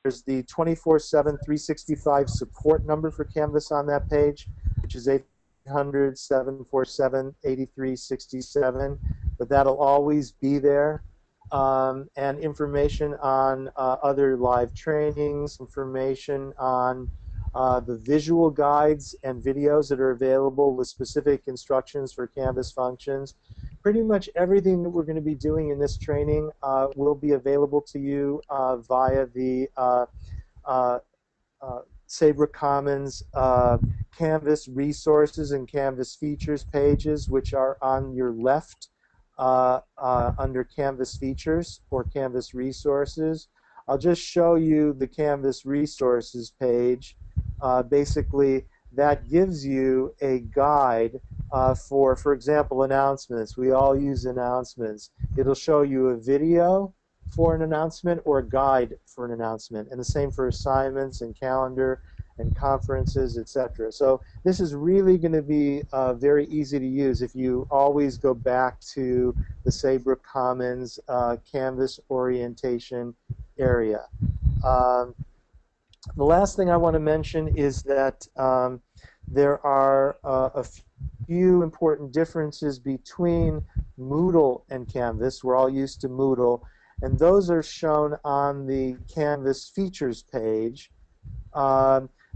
there's the 24/7 365 support number for Canvas on that page, which is 800-747-8367. But that'll always be there. And information on other live trainings, information on the visual guides and videos that are available with specific instructions for Canvas functions. Pretty much everything that we're going to be doing in this training will be available to you via the Saybrook Commons Canvas resources and Canvas features pages, which are on your left under Canvas features or Canvas resources. I'll just show you the Canvas resources page. Basically, that gives you a guide for example, announcements. We all use announcements. It'll show you a video for an announcement or a guide for an announcement, and the same for assignments and calendar and conferences, etc. So this is really going to be very easy to use if you always go back to the Saybrook Commons Canvas orientation area. The last thing I want to mention is that there are a few important differences between Moodle and Canvas. We're all used to Moodle, and those are shown on the Canvas features page.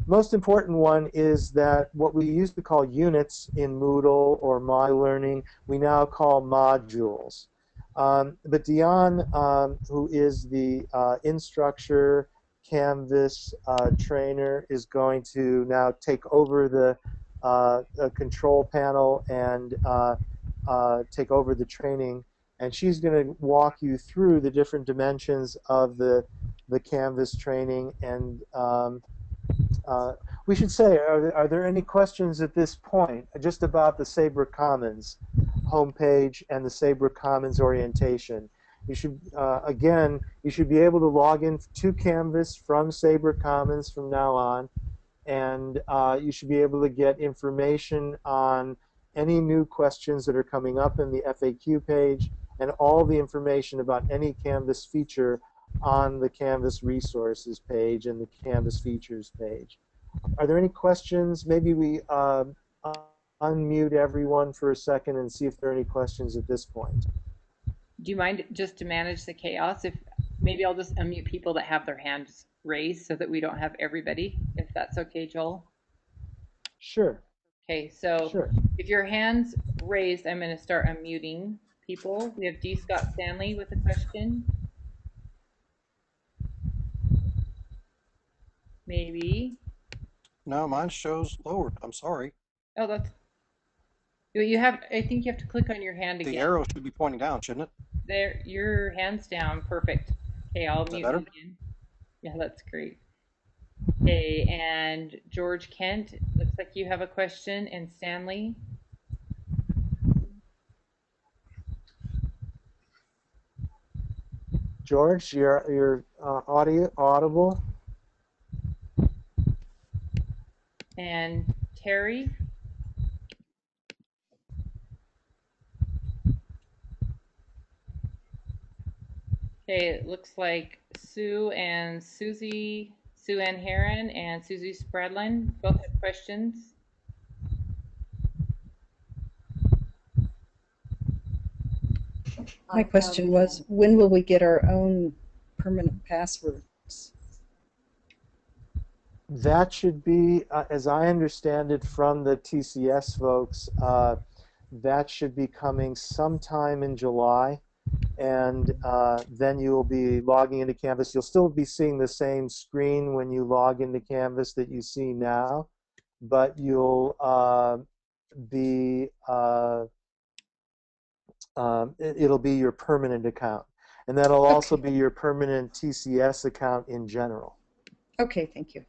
Most important one is that what we used to call units in Moodle or My Learning, we now call modules. But Dion, who is the Instructor Canvas trainer, is going to now take over the control panel and take over the training, and she's going to walk you through the different dimensions of the Canvas training. And we should say, are there any questions at this point just about the Saybrook Commons homepage and the Saybrook Commons orientation? You should, again, you should be able to log in to Canvas from Saybrook Commons from now on, and you should be able to get information on any new questions that are coming up in the FAQ page, and all the information about any Canvas feature on the Canvas resources page and the Canvas features page. Are there any questions? Maybe we unmute everyone for a second and see if there are any questions at this point. Do you mind, just to manage the chaos, if maybe I'll just unmute people that have their hands raised so that we don't have everybody, if that's okay, Joel? Sure. Okay, so sure. If your hand's raised, I'm going to start unmuting people. We have D. Scott Stanley with a question. Maybe. No, mine shows lowered. I'm sorry. Oh, that's... You have, I think you have to click on your hand again. The arrow should be pointing down, shouldn't it? There, your hand's down. Perfect. Okay, I'll mute you better? again. Yeah, that's great. Okay, and George Kent, looks like you have a question, and Stanley. George, you're audible. And Terry. Okay, it looks like Sue Ann Heron and Susie Spradlin both have questions. My question was, when will we get our own permanent passwords? That should be, as I understand it from the TCS folks, that should be coming sometime in July. And then you will be logging into Canvas. You'll still be seeing the same screen when you log into Canvas that you see now, but you'll it'll be your permanent account. And that'll also be your permanent TCS account in general. Okay, thank you.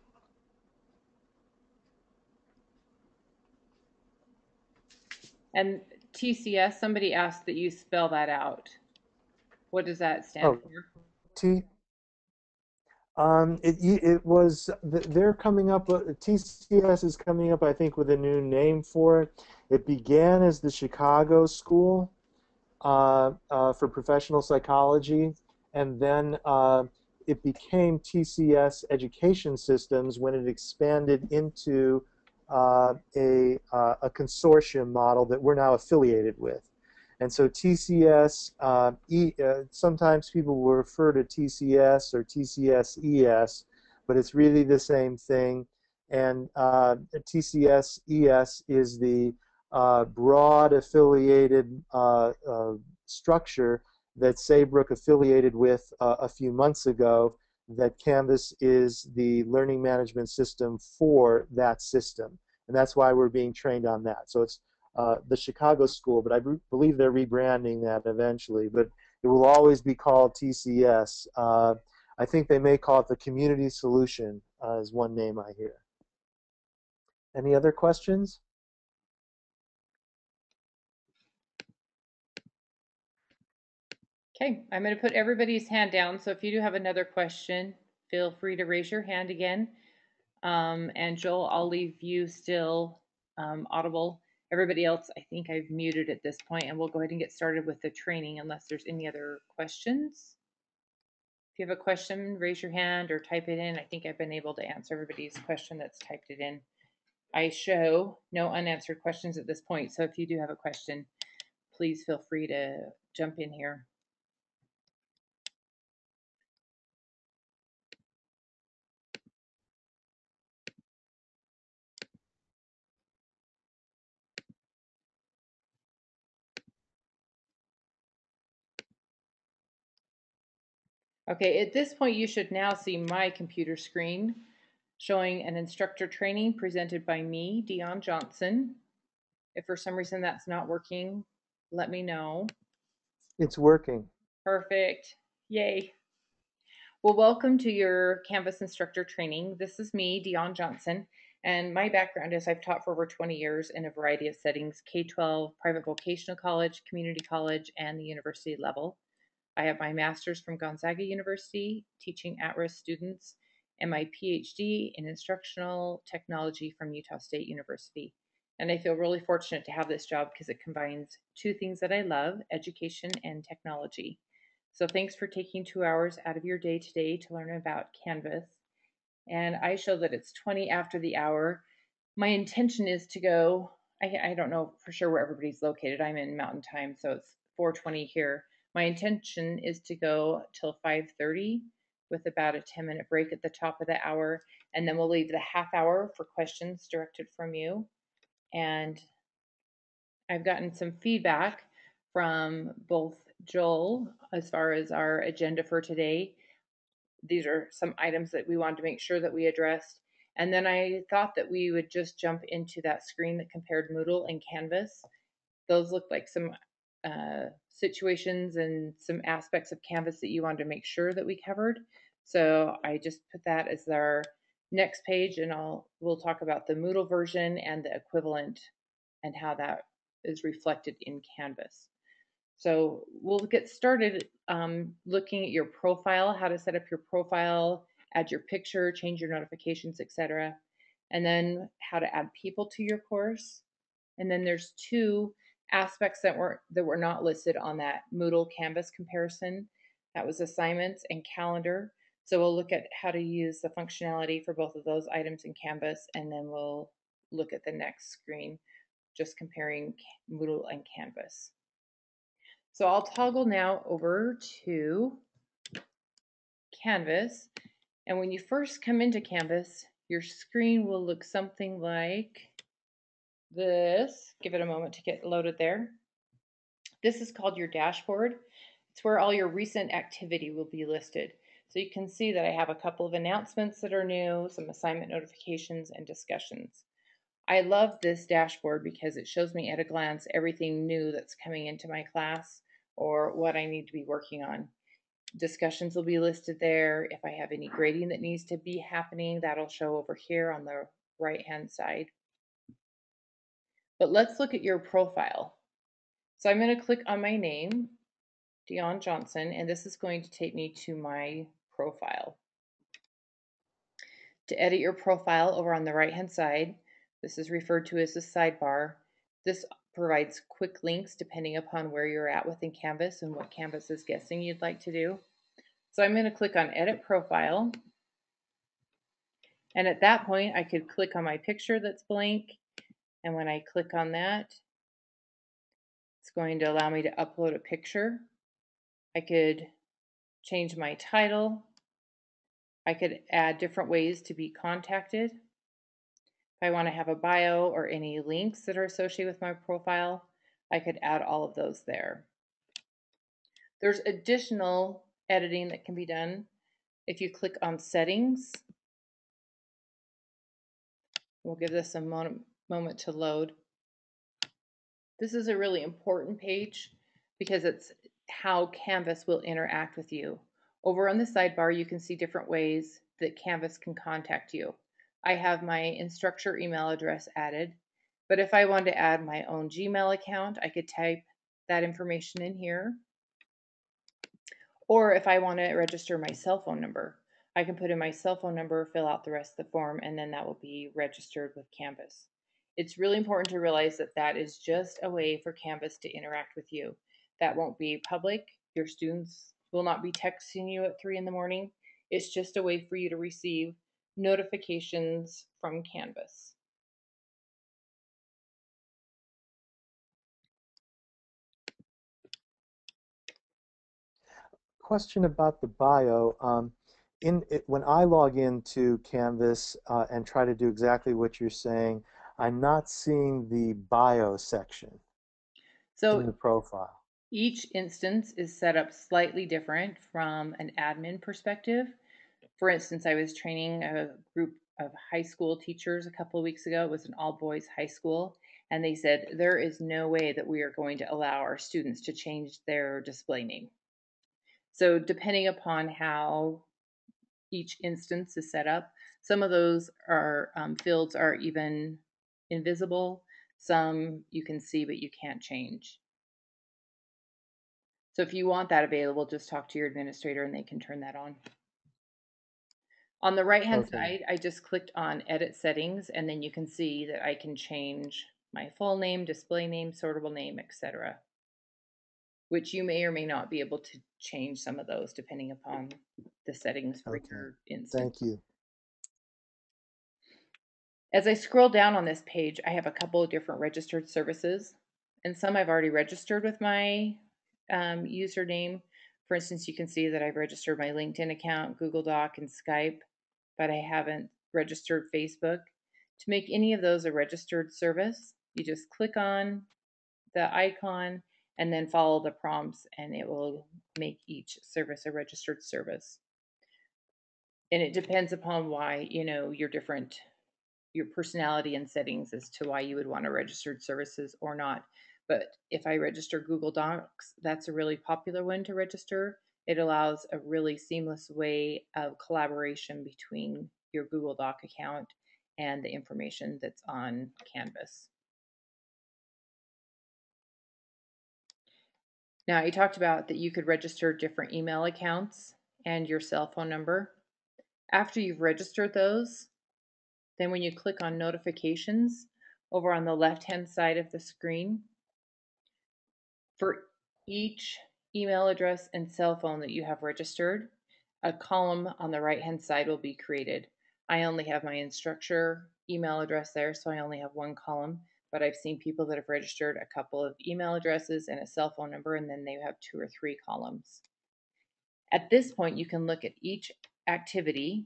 And TCS, somebody asked that you spell that out. What does that stand for? It was, they're coming up, TCS is coming up, I think, with a new name for it. It began as the Chicago School for Professional Psychology, and then it became TCS Education Systems when it expanded into a consortium model that we're now affiliated with. And so TCS, sometimes people will refer to TCS or TCS ES, but it's really the same thing. And TCS ES is the broad affiliated structure that Saybrook affiliated with a few months ago, that Canvas is the learning management system for that system. And that's why we're being trained on that. So it's the Chicago school, but I believe they're rebranding that eventually. But it will always be called TCS. I think they may call it the Community Solution, is one name I hear. Any other questions? Okay, I'm going to put everybody's hand down. So if you do have another question, feel free to raise your hand again. And Joel, I'll leave you still audible. Everybody else, I think I've muted at this point, and we'll go ahead and get started with the training unless there's any other questions. If you have a question, raise your hand or type it in. I think I've been able to answer everybody's question that's typed it in. I show no unanswered questions at this point, so if you do have a question, please feel free to jump in here. Okay, at this point, you should now see my computer screen showing an instructor training presented by me, Dion Johnson. If for some reason that's not working, let me know. It's working. Perfect. Yay. Well, welcome to your Canvas instructor training. This is me, Dion Johnson, and my background is I've taught for over 20 years in a variety of settings, K-12, private vocational college, community college, and the university level. I have my master's from Gonzaga University, teaching at-risk students, and my PhD in instructional technology from Utah State University. And I feel really fortunate to have this job because it combines two things that I love, education and technology. So thanks for taking 2 hours out of your day today to learn about Canvas. And I show that it's 20 after the hour. My intention is to go, I don't know for sure where everybody's located. I'm in Mountain Time, so it's 4:20 here. My intention is to go till 5:30 with about a 10-minute break at the top of the hour, and then we'll leave the half hour for questions directed from you. And I've gotten some feedback from both Joel as far as our agenda for today. These are some items that we wanted to make sure that we addressed. And then I thought that we would just jump into that screen that compared Moodle and Canvas. Those look like some situations and some aspects of Canvas that you wanted to make sure that we covered. So I just put that as our next page, and we'll talk about the Moodle version and the equivalent and how that is reflected in Canvas. So we'll get started looking at your profile, how to set up your profile, add your picture, change your notifications, etc. And then how to add people to your course. And then there's two aspects that were not listed on that Moodle Canvas comparison. That was assignments and calendar. So we'll look at how to use the functionality for both of those items in Canvas, and then we'll look at the next screen, just comparing Moodle and Canvas. So I'll toggle now over to Canvas. And when you first come into Canvas, your screen will look something like this. Give it a moment to get loaded there. This is called your dashboard. It's where all your recent activity will be listed. So you can see that I have a couple of announcements that are new, some assignment notifications, and discussions. I love this dashboard because it shows me at a glance everything new that's coming into my class or what I need to be working on. Discussions will be listed there. If I have any grading that needs to be happening, that'll show over here on the right-hand side. But let's look at your profile. So I'm going to click on my name, Dion Johnson, and this is going to take me to my profile. To edit your profile over on the right-hand side, this is referred to as the sidebar. This provides quick links depending upon where you're at within Canvas and what Canvas is guessing you'd like to do. So I'm going to click on Edit Profile. And at that point, I could click on my picture that's blank. And when I click on that, it's going to allow me to upload a picture. I could change my title. I could add different ways to be contacted. If I want to have a bio or any links that are associated with my profile, I could add all of those there. There's additional editing that can be done if you click on Settings. We'll give this a moment to load. This is a really important page because it's how Canvas will interact with you. Over on the sidebar, you can see different ways that Canvas can contact you. I have my Instructor email address added, but if I wanted to add my own Gmail account, I could type that information in here. Or if I want to register my cell phone number, I can put in my cell phone number, fill out the rest of the form, and then that will be registered with Canvas. It's really important to realize that that is just a way for Canvas to interact with you. That won't be public. Your students will not be texting you at 3 in the morning. It's just a way for you to receive notifications from Canvas. Question about the bio. When I log into Canvas and try to do exactly what you're saying, I'm not seeing the bio section in the So profile. each instance is set up slightly different from an admin perspective. For instance, I was training a group of high school teachers a couple of weeks ago. It was an all boys high school. And they said, there is no way that we are going to allow our students to change their display name. So, depending upon how each instance is set up, some of those are fields are even invisible. Some you can see, but you can't change. So, if you want that available, just talk to your administrator and they can turn that on. On the right-hand Okay. side, I just clicked on Edit Settings, and then you can see that I can change my full name, display name, sortable name, etc., which you may or may not be able to change some of those depending upon the settings for Okay. your instance. Thank you. As I scroll down on this page, I have a couple of different registered services, and some I've already registered with my username. For instance, you can see that I've registered my LinkedIn account, Google Doc, and Skype, but I haven't registered Facebook. To make any of those a registered service, you just click on the icon and then follow the prompts, and it will make each service a registered service. And it depends upon why, your personality and settings as to why you would want a registered services or not. But if I register Google Docs, that's a really popular one to register. It allows a really seamless way of collaboration between your Google Doc account and the information that's on Canvas. Now, you talked about that you could register different email accounts and your cell phone number. After you've registered those, then when you click on notifications over on the left-hand side of the screen, for each email address and cell phone that you have registered, a column on the right-hand side will be created. I only have my Instructor email address there, so I only have one column, but I've seen people that have registered a couple of email addresses and a cell phone number, and then they have 2 or 3 columns. At this point, you can look at each activity.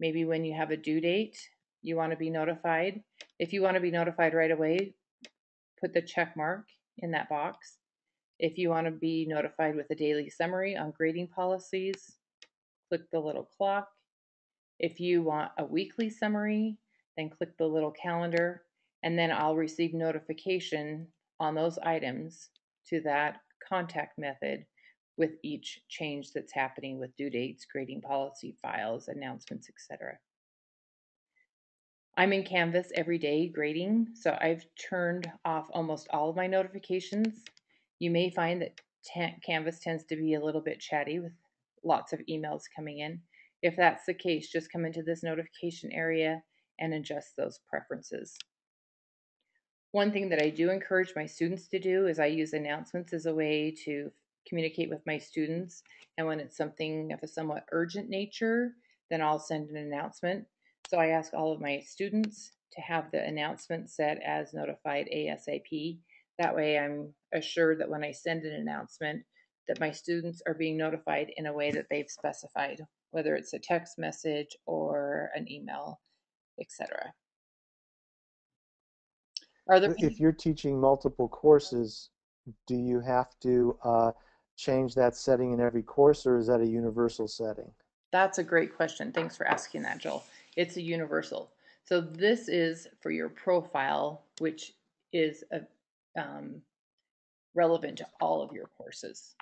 Maybe when you have a due date, you want to be notified. If you want to be notified right away, put the check mark in that box. If you want to be notified with a daily summary on grading policies, click the little clock. If you want a weekly summary, then click the little calendar, and then I'll receive notification on those items to that contact method with each change that's happening with due dates, grading policy files, announcements, etc. I'm in Canvas every day grading, so I've turned off almost all of my notifications. You may find that Canvas tends to be a little bit chatty with lots of emails coming in. If that's the case, just come into this notification area and adjust those preferences. One thing that I do encourage my students to do is I use announcements as a way to communicate with my students. And when it's something of a somewhat urgent nature, then I'll send an announcement. So I ask all of my students to have the announcement set as notified ASAP. That way I'm assured that when I send an announcement, that my students are being notified in a way that they've specified, whether it's a text message or an email, etc. Are there If you're teaching multiple courses, do you have to change that setting in every course, or is that a universal setting? That's a great question. Thanks for asking that, Joel. It's a universal. So this is for your profile, which is um, relevant to all of your courses.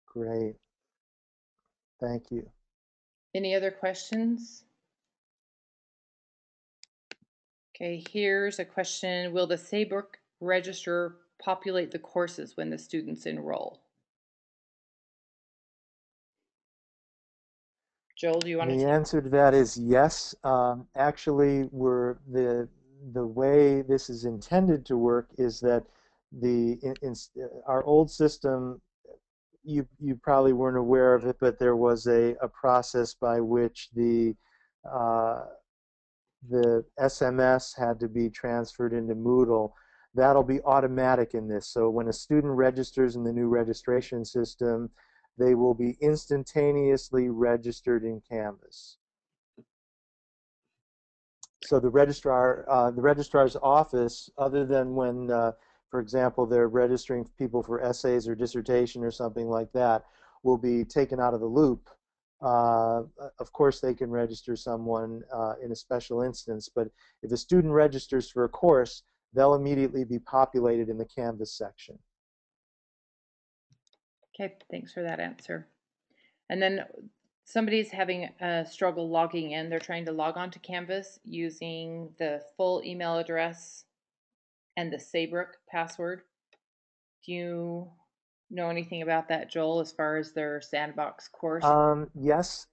Great. Thank you. Any other questions? Okay, here's a question. Will the Saybrook register populate the courses when the students enroll? Joel, do you want to The take? answer to that is yes. Actually, the way this is intended to work is that our old system, you probably weren't aware of it, but there was a process by which uh, the SMS had to be transferred into Moodle. That'll be automatic in this. So when a student registers in the new registration system, they will be instantaneously registered in Canvas. So the registrar's office, other than when, for example, they're registering people for essays or dissertation or something like that, will be taken out of the loop. Of course, they can register someone in a special instance, but if a student registers for a course, they'll immediately be populated in the Canvas section. Okay, thanks for that answer. And then somebody's having a struggle logging in. They're trying to log on to Canvas using the full email address and the Saybrook password. Do you know anything about that, Joel, as far as their sandbox course? Yes.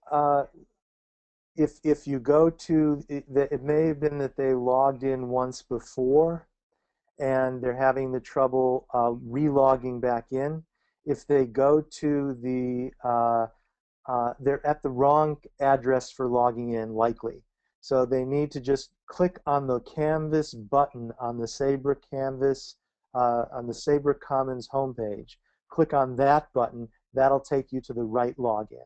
If you go to it may have been that they logged in once before and they're having the trouble re-logging back in. If they go to they're at the wrong address for logging in, likely. So they need to just click on the Canvas button on the Saybrook Canvas, on the Saybrook Commons homepage. Click on that button. That'll take you to the right login.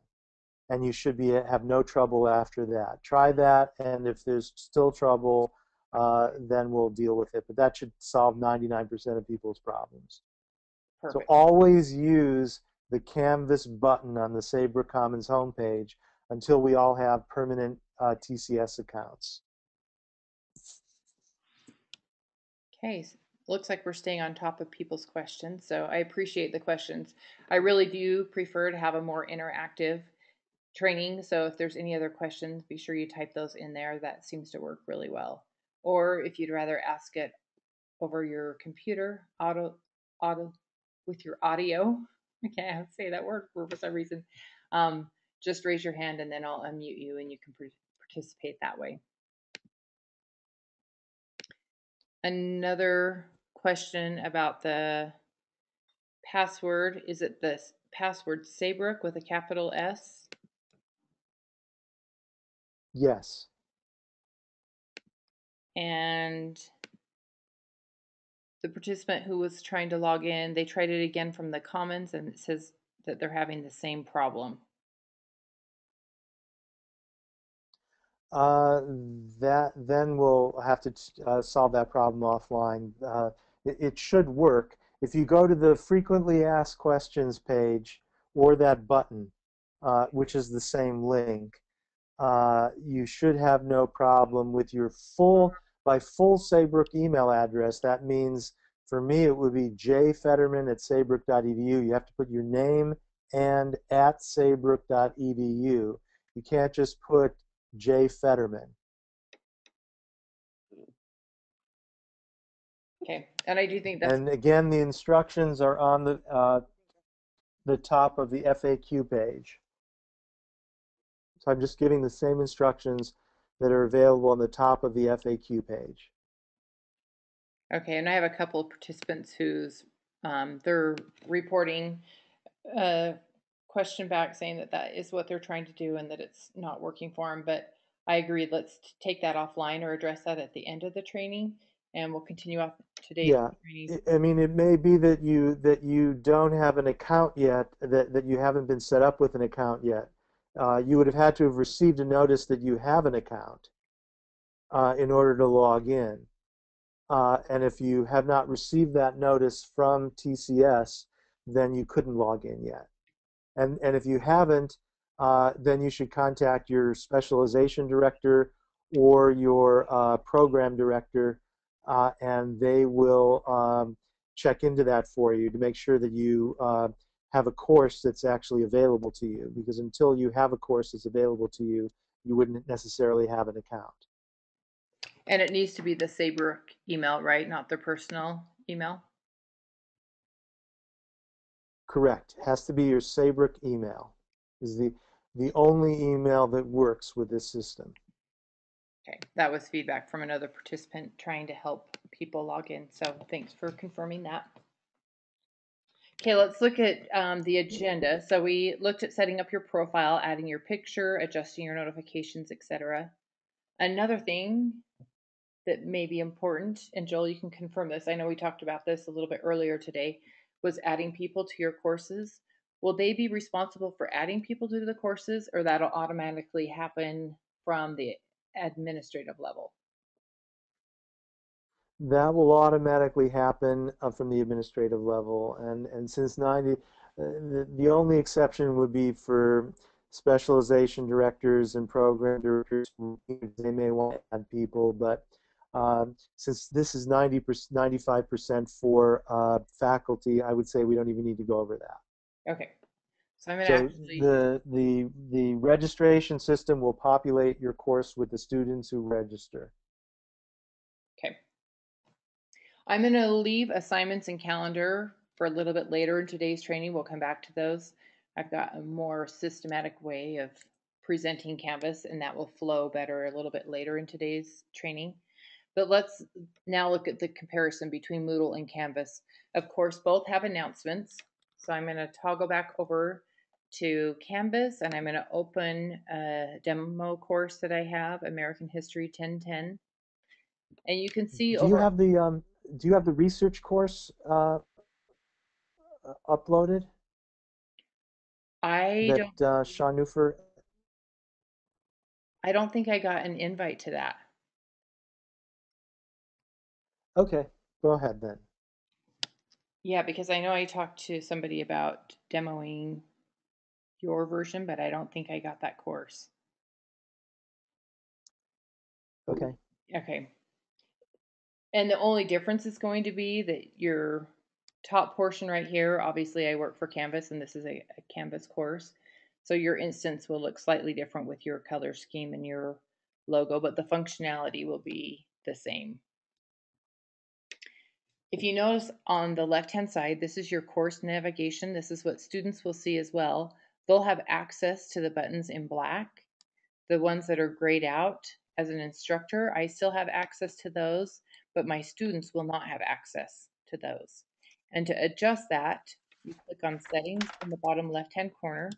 And you should have no trouble after that. Try that, and if there's still trouble, then we'll deal with it. But that should solve 99% of people's problems. So Perfect. always use the Canvas button on the Saybrook Commons homepage until we all have permanent TCS accounts. Okay, looks like we're staying on top of people's questions, so I appreciate the questions. I really do prefer to have a more interactive training, so if there's any other questions, be sure you type those in there. That seems to work really well. Or if you'd rather ask it over your computer, auto with your audio. I can't say that word for some reason. Just raise your hand and then I'll unmute you and you can participate that way. Another question about the password. Is it the password Saybrook with a capital S? Yes. And the participant who was trying to log in, they tried it again from the Commons and it says that they're having the same problem. Uh, then we'll have to solve that problem offline. It should work. If you go to the frequently asked questions page or that button, which is the same link, you should have no problem with your by full Saybrook email address. That means for me it would be jfetterman@saybrook.edu. You have to put your name and at saybrook.edu. You can't just put J Fetterman. Okay, and I do think that's And again, the instructions are on the top of the FAQ page. So I'm just giving the same instructions that are available on the top of the FAQ page. okay. And I have a couple of participants whose They're reporting a question back saying that that is what they're trying to do and that it's not working for them. But I agree. Let's take that offline or address that at the end of the training, and we'll continue off today's Yeah. training. I mean, it may be that you don't have an account yet, that you haven't been set up with an account yet. You would have had to have received a notice that you have an account in order to log in. And if you have not received that notice from TCS, then you couldn't log in yet. And if you haven't, then you should contact your specialization director or your program director, and they will check into that for you to make sure that you have a course that's actually available to you. Because until you have a course that's available to you, you wouldn't necessarily have an account. And it needs to be the Saybrook email, right? Not their personal email. Correct. It has to be your Saybrook email. Is the only email that works with this system. Okay, that was feedback from another participant trying to help people log in. So thanks for confirming that. Okay, let's look at the agenda. So we looked at setting up your profile, adding your picture, adjusting your notifications, etc. Another thing that may be important, and Joel, you can confirm this. I know we talked about this a little bit earlier today, was adding people to your courses. Will they be responsible for adding people to the courses, or that'll automatically happen from the administrative level? That will automatically happen from the administrative level. And since 90, the only exception would be for specialization directors and program directors. They may want to add people, but since this is 90%, 95% for faculty, I would say we don't even need to go over that. Okay, so I'm going to So actually, the registration system will populate your course with the students who register. okay. I'm going to leave assignments and calendar for a little bit later in today's training. We'll come back to those. I've got a more systematic way of presenting Canvas, and that will flow better a little bit later in today's training. But let's now look at the comparison between Moodle and Canvas. Of course, both have announcements. So I'm going to toggle back over to Canvas, and I'm going to open a demo course that I have, American History 1010. And you can see Do you over, have the research course uploaded I that don't, Shanufer? I don't think I got an invite to that. Okay, go ahead then. Yeah, because I know I talked to somebody about demoing your version, but I don't think I got that course. Okay. Okay. And the only difference is going to be that your top portion right here, obviously I work for Canvas and this is a Canvas course. So your instance will look slightly different with your color scheme and your logo, but the functionality will be the same. If you notice on the left-hand side, this is your course navigation. This is what students will see as well. They'll have access to the buttons in black. The ones that are grayed out, as an instructor, I still have access to those, but my students will not have access to those. And to adjust that, you click on settings in the bottom left-hand corner.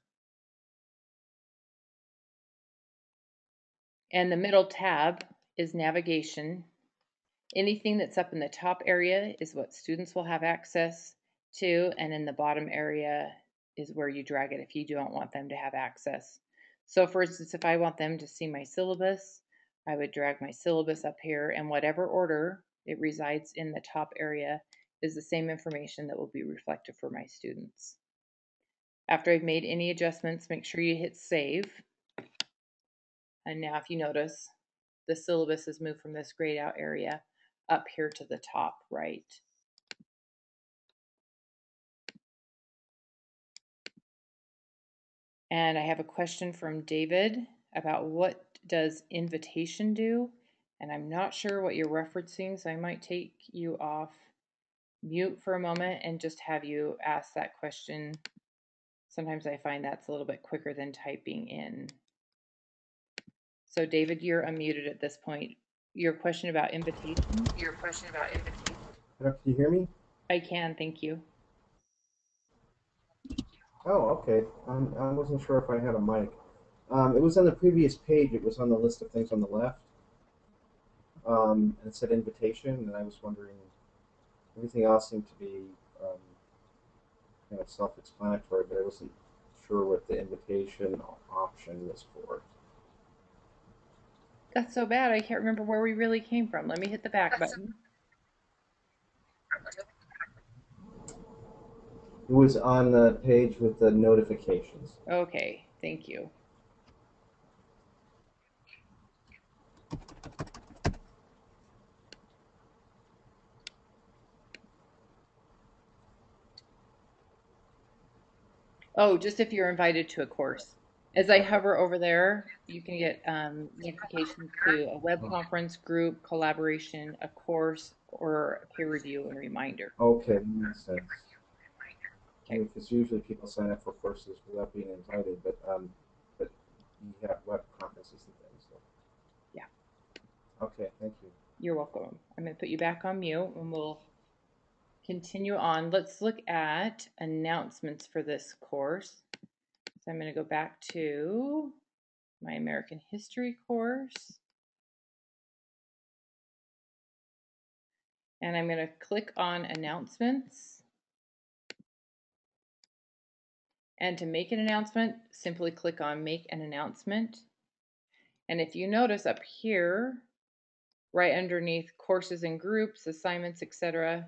And the middle tab is navigation. Anything that's up in the top area is what students will have access to, and in the bottom area is where you drag it if you don't want them to have access. So for instance, if I want them to see my syllabus, I would drag my syllabus up here, and whatever order it resides in the top area is the same information that will be reflected for my students. After I've made any adjustments, make sure you hit save. And now if you notice, the syllabus has moved from this grayed out area up here to the top right. And I have a question from David about what does invitation do? And I'm not sure what you're referencing, so I might take you off mute for a moment and just have you ask that question. Sometimes I find that's a little bit quicker than typing in. So David, you're unmuted at this point. Your question about invitation? Can you hear me? I can, thank you. Oh, okay. I wasn't sure if I had a mic. It was on the previous page. It was on the list of things on the left. And it said invitation, and I was wondering, everything else seemed to be um, kind of self-explanatory, but I wasn't sure what the invitation option was for. That's so bad. I can't remember where we really came from. Let me hit the back button. It was on the page with the notifications. Okay, thank you. Oh, just if you're invited to a course. As I hover over there, you can get notifications to a web conference, group, collaboration, a course, or a peer review and reminder. Okay, that makes sense. Okay, Because usually people sign up for courses without being invited, but you have web conferences and things. So. yeah, Okay, thank you. you're welcome. I'm going to put you back on mute and we'll continue on. Let's look at announcements for this course. So I'm going to go back to my American History course. And I'm going to click on announcements. And to make an announcement, simply click on make an announcement. And if you notice up here, right underneath courses and groups, assignments, etc.,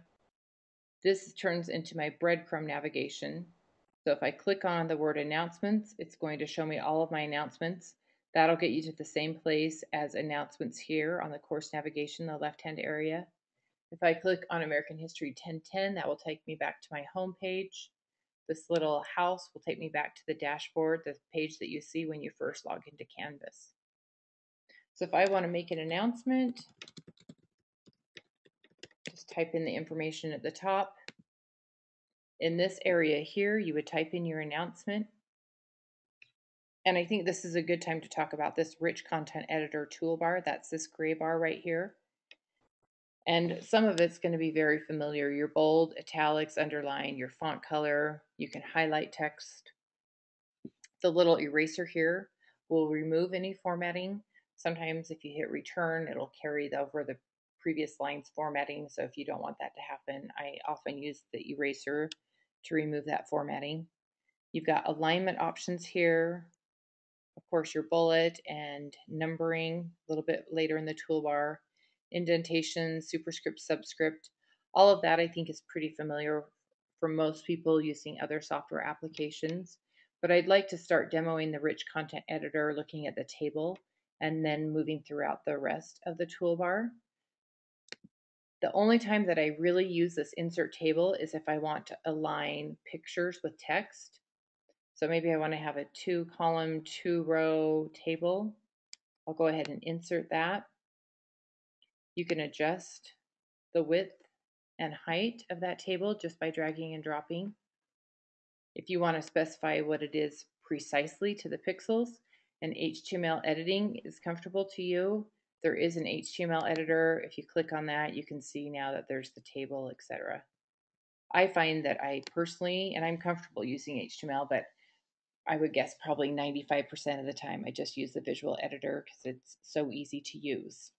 this turns into my breadcrumb navigation. So if I click on the word announcements, it's going to show me all of my announcements. That'll get you to the same place as announcements here on the course navigation, the left-hand area. If I click on American History 1010, that will take me back to my home page. This little house will take me back to the dashboard, the page that you see when you first log into Canvas. So if I want to make an announcement, just type in the information at the top. In this area here, you would type in your announcement. And I think this is a good time to talk about this rich content editor toolbar. That's this gray bar right here. And some of it's going to be very familiar. Your bold, italics, underline, your font color. You can highlight text. The little eraser here will remove any formatting. Sometimes if you hit return, it'll carry over the previous line's formatting. So if you don't want that to happen, I often use the eraser to remove that formatting. You've got alignment options here. Of course, your bullet and numbering a little bit later in the toolbar, indentation, superscript, subscript. All of that I think is pretty familiar for most people using other software applications. But I'd like to start demoing the rich content editor, looking at the table, and then moving throughout the rest of the toolbar. The only time that I really use this insert table is if I want to align pictures with text. So maybe I want to have a 2-column, 2-row table. I'll go ahead and insert that. You can adjust the width and height of that table just by dragging and dropping. If you want to specify what it is precisely to the pixels, and HTML editing is comfortable to you, there is an HTML editor. If you click on that, you can see now that there's the table, etc. I find that I personally, and I'm comfortable using HTML, but I would guess probably 95% of the time I just use the visual editor because it's so easy to use.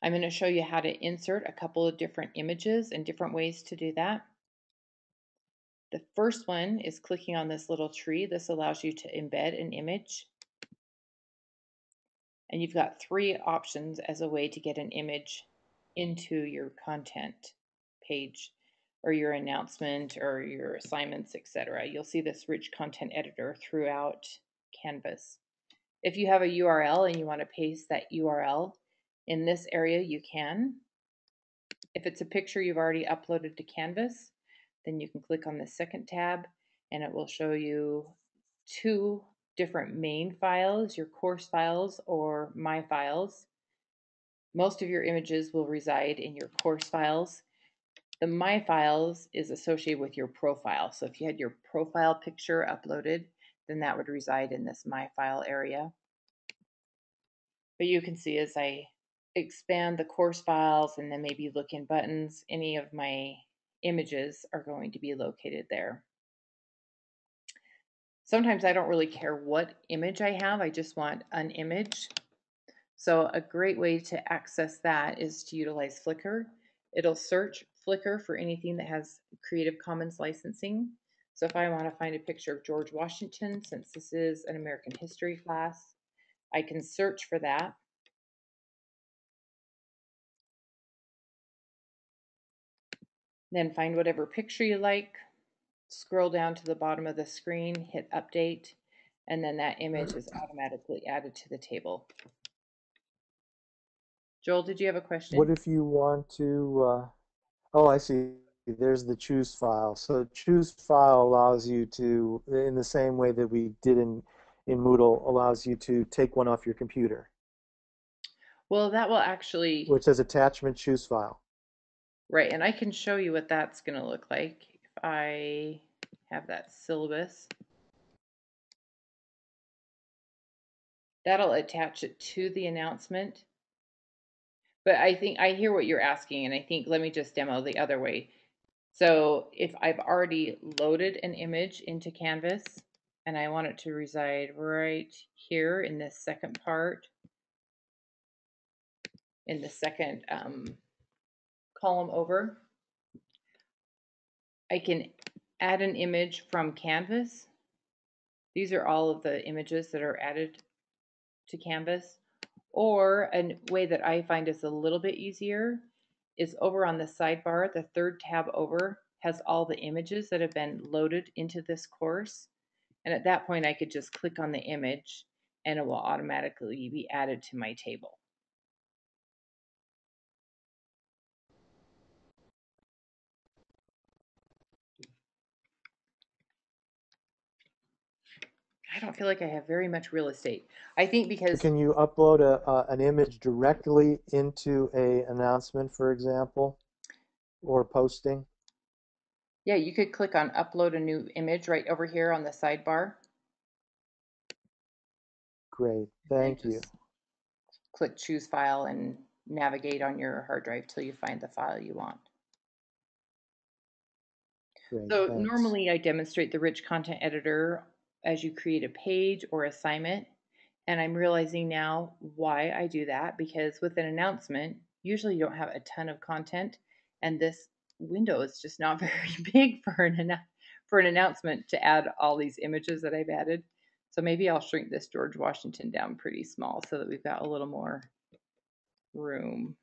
I'm going to show you how to insert a couple of different images and different ways to do that. The first one is clicking on this little tree. This allows you to embed an image. And you've got 3 options as a way to get an image into your content page or your announcement or your assignments, etc. You'll see this rich content editor throughout Canvas. If you have a URL and you want to paste that URL in this area, you can. If it's a picture you've already uploaded to Canvas, then you can click on the second tab and it will show you 2 different main files, your course files or my files. Most of your images will reside in your course files. The my files is associated with your profile. So if you had your profile picture uploaded, then that would reside in this my file area. But you can see as I expand the course files and then maybe look in buttons, any of my images are going to be located there. Sometimes I don't really care what image I have, I just want an image. So a great way to access that is to utilize Flickr. It'll search Flickr for anything that has Creative Commons licensing. So if I want to find a picture of George Washington, since this is an American history class, I can search for that. Then find whatever picture you like, scroll down to the bottom of the screen, hit update, and then that image is automatically added to the table. Joel, did you have a What question? if you want to, oh, I see. There's the choose file. So choose file allows you to, in the same way that we did in Moodle, allows you to take one off your computer, Well, that will actually, which says attachment choose file. right, and I can show you what that's going to look like if I have that syllabus. That'll attach it to the announcement. But I think I hear what you're asking, and I think let me just demo the other way. So if I've already loaded an image into Canvas and I want it to reside right here in this second part, in the second column over, I can add an image from Canvas. These are all of the images that are added to Canvas. Or a way that I find is a little bit easier is over on the sidebar, the third tab over has all the images that have been loaded into this course. And at that point, I could just click on the image and it will automatically be added to my table. I don't feel like I have very much real estate. I think because, Can you upload an image directly into a announcement, for example, or posting? yeah, you could click on upload a new image right over here on the sidebar Great, and thank you. just click choose file and navigate on your hard drive till you find the file you want. Great, So thanks. normally I demonstrate the rich content editor as you create a page or assignment. And I'm realizing now why I do that, because with an announcement, usually you don't have a ton of content. And this window is just not very big for an announcement to add all these images that I've added. So maybe I'll shrink this George Washington down pretty small so that we've got a little more room.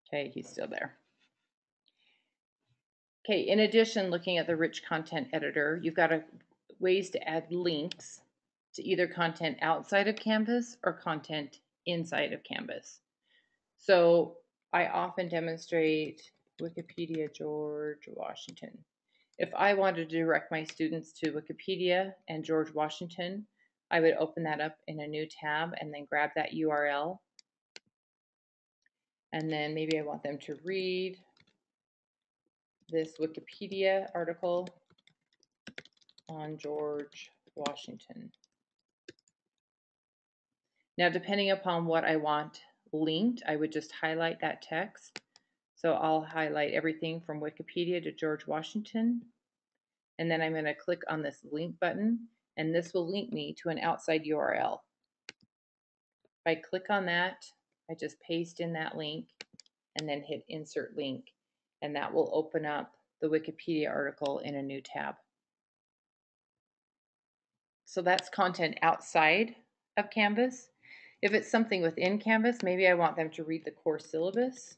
Okay, he's still there. Okay, in addition, looking at the rich content editor, you've got ways to add links to either content outside of Canvas or content inside of Canvas. So I often demonstrate Wikipedia George Washington. If I wanted to direct my students to Wikipedia and George Washington, I would open that up in a new tab and then grab that URL. And then maybe I want them to read this Wikipedia article on George Washington. Now, depending upon what I want linked, I would just highlight that text. So I'll highlight everything from Wikipedia to George Washington. And then I'm going to click on this link button, and this will link me to an outside URL. If I click on that, I just paste in that link and then hit insert link, and that will open up the Wikipedia article in a new tab. So that's content outside of Canvas. If it's something within Canvas, maybe I want them to read the course syllabus.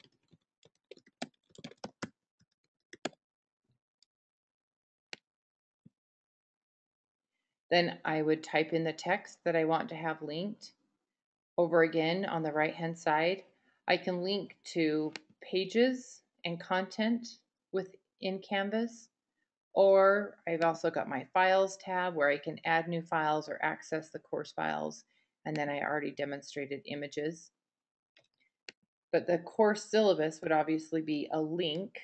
Then I would type in the text that I want to have linked. Over again on the right-hand side, I can link to pages and content within Canvas, or I've also got my Files tab where I can add new files or access the course files, and then I already demonstrated images. But the course syllabus would obviously be a link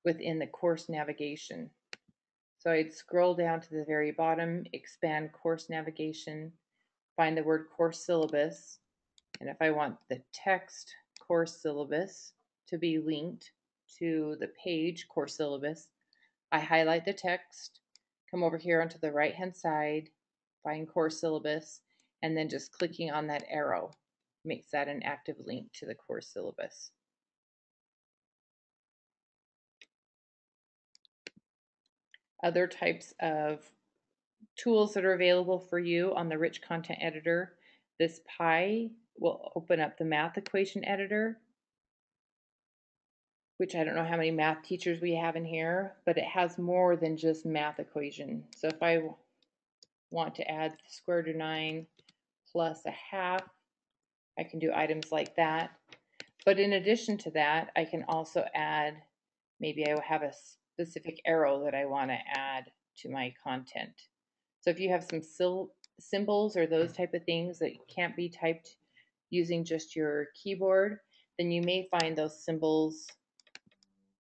within the course navigation. So I'd scroll down to the very bottom, expand course navigation, find the word course syllabus, and if I want the text course syllabus to be linked to the page course syllabus, I highlight the text, come over here onto the right hand side, find course syllabus, and then just clicking on that arrow makes that an active link to the course syllabus. Other types of tools that are available for you on the rich content editor. This pie will open up the math equation editor, which I don't know how many math teachers we have in here, but it has more than just math equation. So if I want to add the square root of 9 plus a half, I can do items like that. But in addition to that, I can also add, maybe I have a specific arrow that I want to add to my content. So if you have some symbols or those type of things that can't be typed using just your keyboard, then you may find those symbols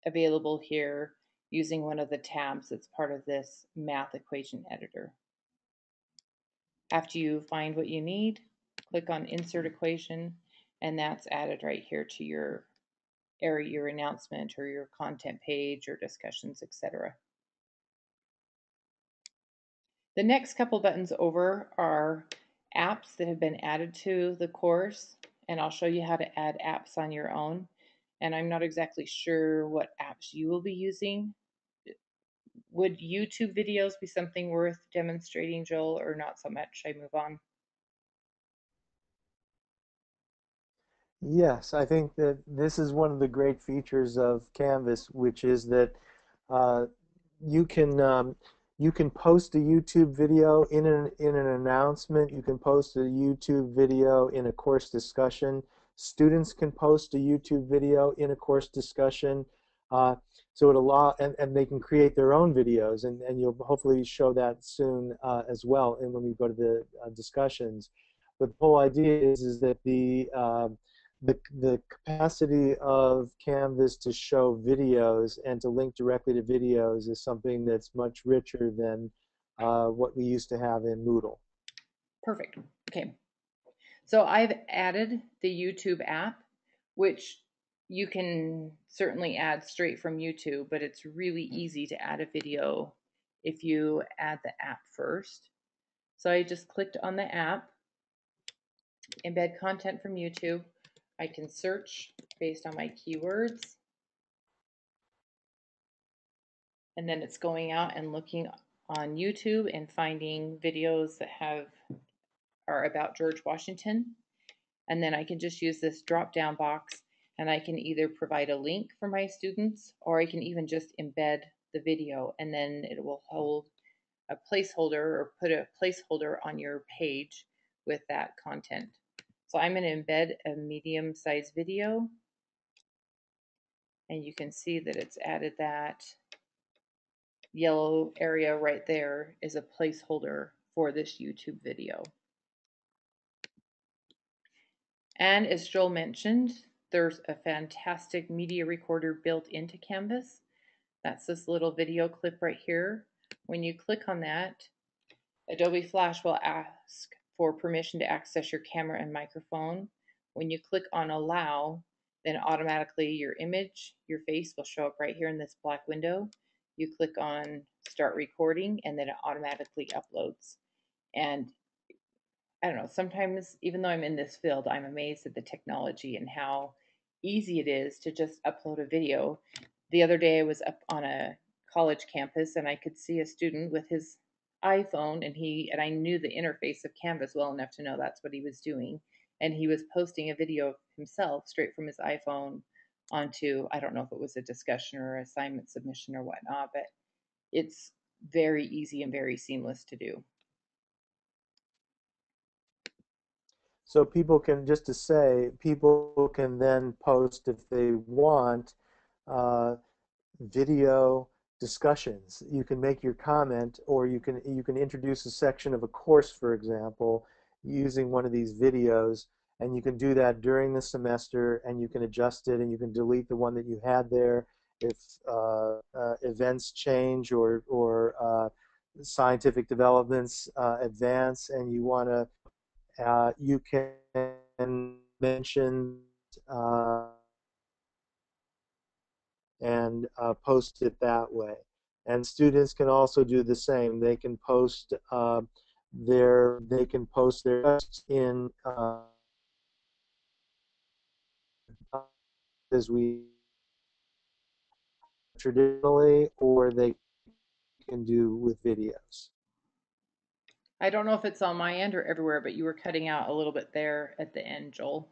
available here using one of the tabs that's part of this math equation editor. After you find what you need, click on Insert Equation, and that's added right here to your area, your announcement or your content page or discussions, etc. The next couple buttons over are apps that have been added to the course, and I'll show you how to add apps on your own. And I'm not exactly sure what apps you will be using. Would YouTube videos be something worth demonstrating, Joel, or not so much? I move on. Yes, I think that this is one of the great features of Canvas, which is that uh, you can you can post a YouTube video in an announcement. You can post a YouTube video in a course discussion. Students can post a YouTube video in a course discussion. Uh, so it and they can create their own videos, and you'll hopefully show that soon as well. And when we go to the discussions, but the whole idea is that the capacity of Canvas to show videos and to link directly to videos is something that's much richer than what we used to have in Moodle. Perfect. Okay. So I've added the YouTube app, which you can certainly add straight from YouTube, but it's really easy to add a video if you add the app first. So I just clicked on the app, embed content from YouTube. I can search based on my keywords, and then it's going out and looking on YouTube and finding videos that are about George Washington. And then I can just use this drop down box and I can either provide a link for my students or I can even just embed the video, and then it will hold a placeholder or put a placeholder on your page with that content. So I'm going to embed a medium sized video, and you can see that it's added that yellow area right there is a placeholder for this YouTube video. And as Joel mentioned, there's a fantastic media recorder built into Canvas. That's this little video clip right here. When you click on that, Adobe Flash will ask for permission to access your camera and microphone. When you click on Allow, then automatically your image, your face will show up right here in this black window. You click on Start Recording, and then it automatically uploads. And I don't know, sometimes even though I'm in this field, I'm amazed at the technology and how easy it is to just upload a video. The other day I was up on a college campus and I could see a student with his iPhone, and I knew the interface of Canvas well enough to know that's what he was doing. And he was posting a video of himself straight from his iPhone onto, I don't know if it was a discussion or assignment submission or whatnot, but it's very easy and very seamless to do. So people can then post if they want uh, video discussions. You can make your comment, or you can introduce a section of a course, for example, using one of these videos, and you can do that during the semester, and you can adjust it, and you can delete the one that you had there if events change or scientific developments advance, and you want to you can mention uh, post it that way. And students can also do the same. They can post their questions in as we traditionally, or they can do with videos. I don't know if it's on my end or everywhere, but you were cutting out a little bit there at the end, Joel.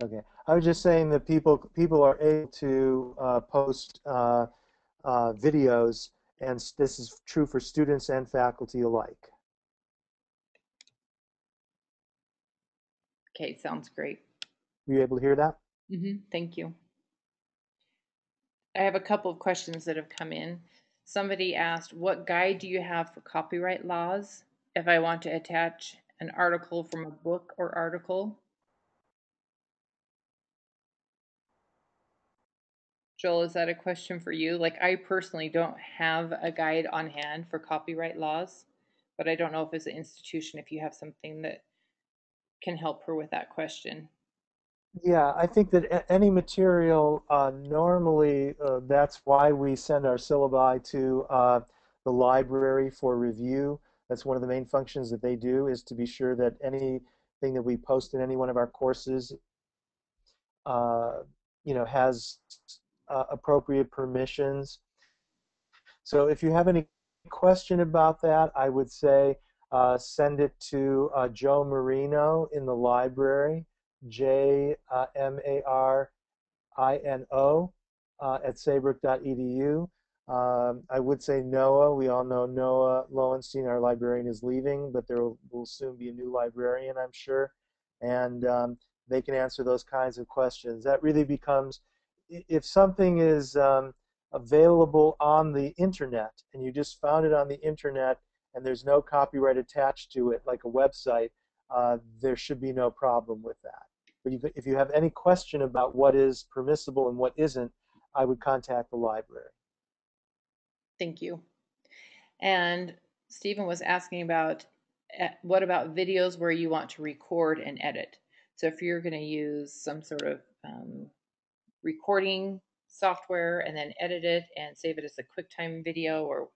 Okay, I was just saying that people are able to post videos, and this is true for students and faculty alike. Okay, sounds great. Were you able to hear that? Thank you. I have a couple of questions that have come in. Somebody asked, what guide do you have for copyright laws if I want to attach an article from a book or article? Joel, is that a question for you? Like, I personally don't have a guide on hand for copyright laws, but I don't know if as an institution, if you have something that can help her with that question. Yeah, I think that any material, normally, that's why we send our syllabi to the library for review. That's one of the main functions that they do, is to be sure that anything that we post in any one of our courses, uh, has appropriate permissions. So if you have any question about that, I would say send it to Joe Marino in the library, JMARINO at saybrook.edu. I would say Noah. We all know Noah Lowenstein, our librarian, is leaving, but there will soon be a new librarian, I'm sure. And they can answer those kinds of questions. That really becomes, if something is available on the internet and you just found it on the internet and there's no copyright attached to it, like a website, there should be no problem with that. But if you have any question about what is permissible and what isn't, I would contact the library. Thank you. And Stephen was asking about what about videos where you want to record and edit? So if you're going to use some sort of recording software and then edit it and save it as a QuickTime video or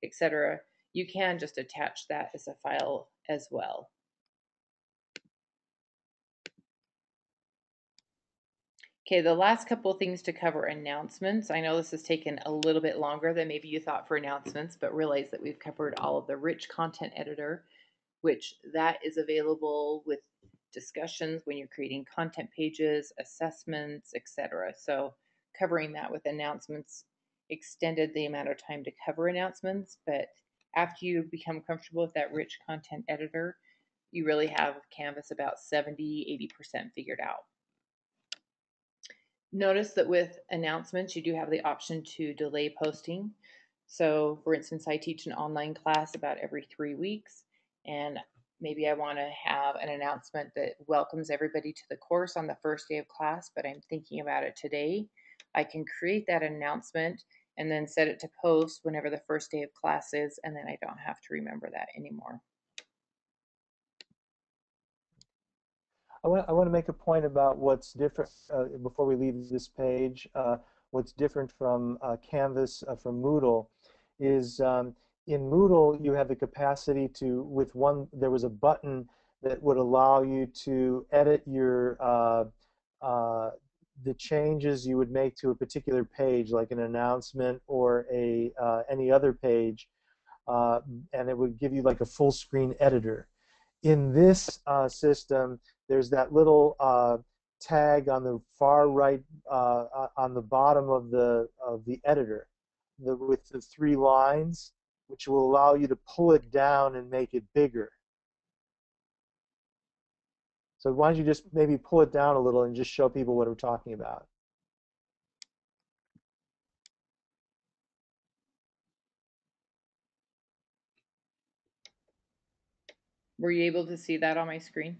etc., you can just attach that as a file as well. Okay, the last couple of things to cover: announcements. I know this has taken a little bit longer than maybe you thought for announcements, but realize that we've covered all of the rich content editor, which that is available with discussions when you're creating content pages, assessments, etc. So covering that with announcements extended the amount of time to cover announcements, but after you become comfortable with that rich content editor, you really have Canvas about 70-80% figured out. Notice that with announcements, you do have the option to delay posting. So for instance, I teach an online class about every 3 weeks, and maybe I want to have an announcement that welcomes everybody to the course on the first day of class, but I'm thinking about it today. I can create that announcement and then set it to post whenever the first day of class is, and then I don't have to remember that anymore. I want to make a point about what's different before we leave this page. What's different from Canvas, from Moodle, is in Moodle you have the capacity to, there was a button that would allow you to edit the changes you would make to a particular page, like an announcement or any other page, and it would give you like a full screen editor. In this system, there's that little tag on the far right, on the bottom of the editor, with the 3 lines, which will allow you to pull it down and make it bigger. So why don't you just maybe pull it down a little and just show people what we're talking about. Were you able to see that on my screen?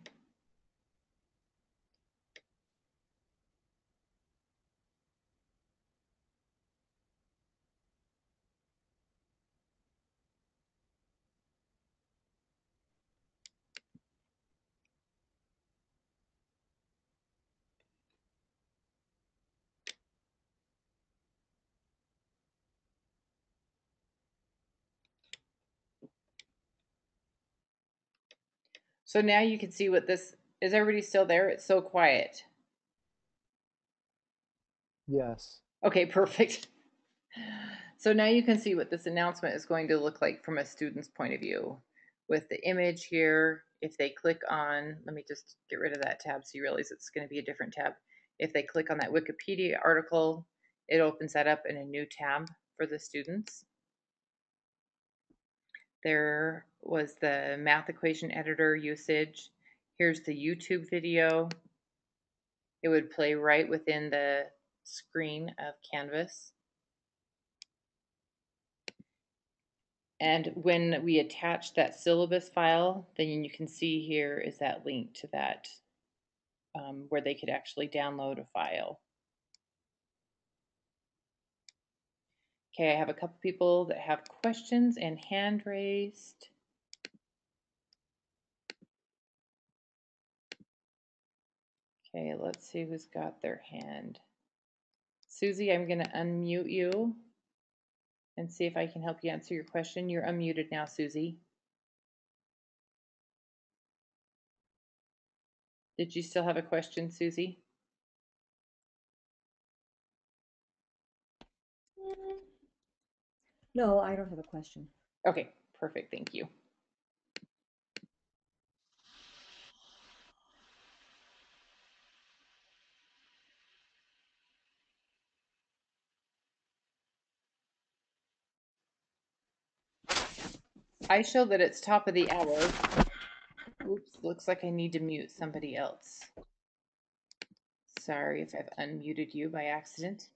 So now you can see what this is. Everybody still there? It's so quiet. Yes. Okay, perfect. So now you can see what this announcement is going to look like from a student's point of view. With the image here, if they click on, let me just get rid of that tab so you realize it's going to be a different tab. If they click on that Wikipedia article, it opens that up in a new tab for the students. There was the math equation editor usage. Here's the YouTube video. It would play right within the screen of Canvas. And when we attach that syllabus file, then you can see here is that link to that where they could actually download a file. Okay, I have a couple people that have questions and hand raised. Okay, let's see who's got their hand. Susie, I'm going to unmute you and see if I can help you answer your question. You're unmuted now, Susie. Did you still have a question, Susie? No, I don't have a question. Okay, perfect. Thank you. I show that it's top of the hour. Oops, looks like I need to mute somebody else. Sorry if I've unmuted you by accident.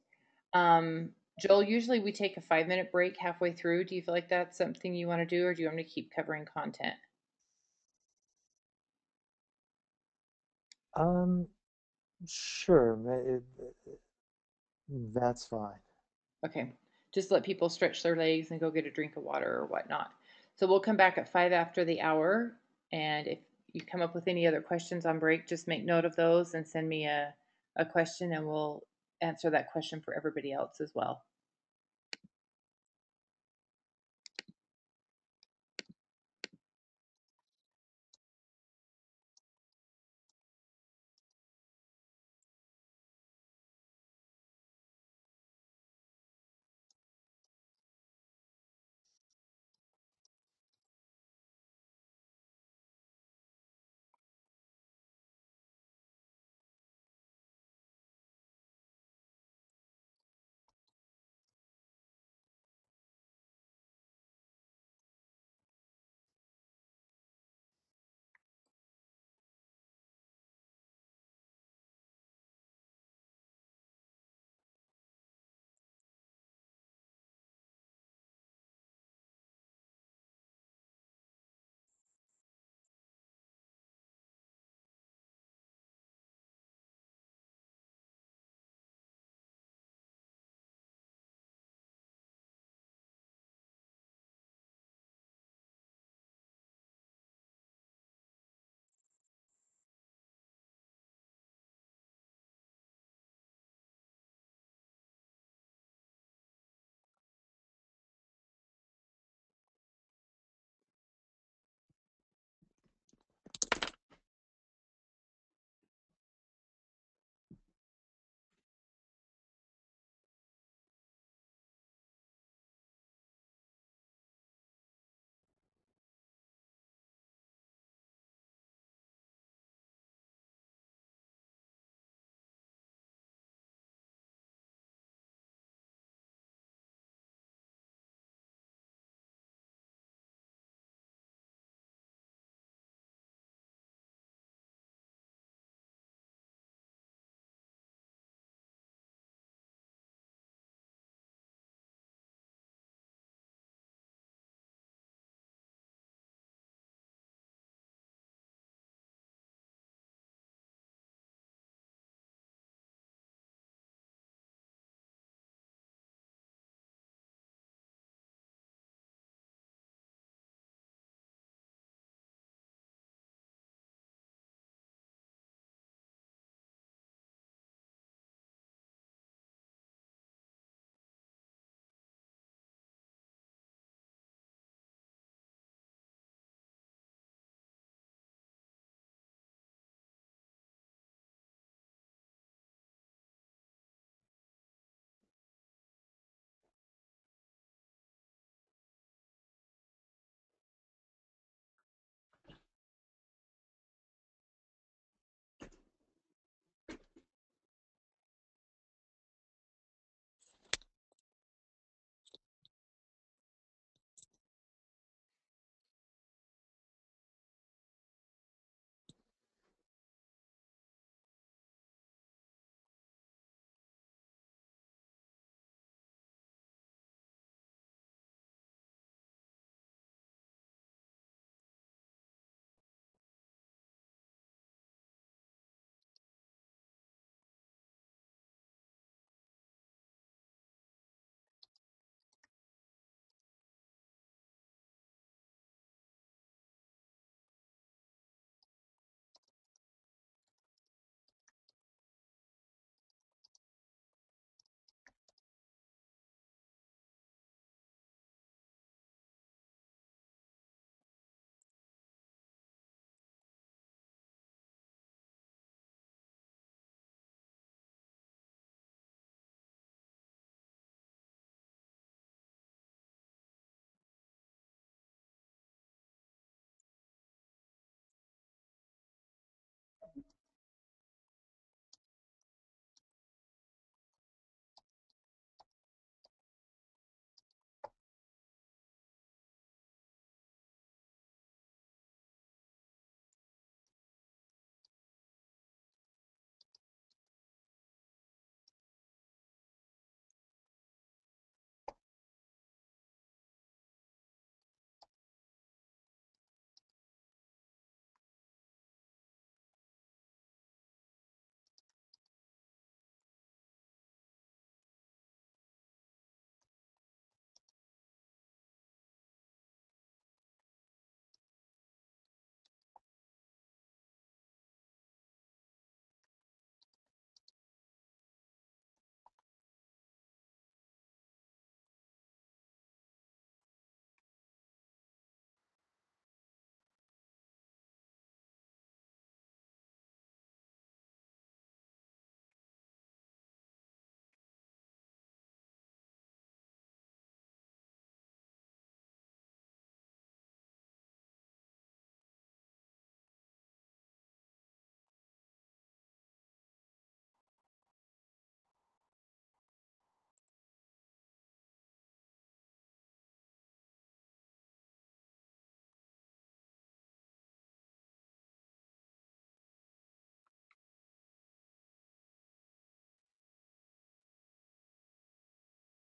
Joel, usually we take a 5-minute break halfway through. Do you feel like that's something you want to do, or do you want me to keep covering content? Um, sure. That's fine. Okay, just let people stretch their legs and go get a drink of water or whatnot. So we'll come back at 5 after the hour, and if you come up with any other questions on break, just make note of those and send me a question, and we'll answer that question for everybody else as well.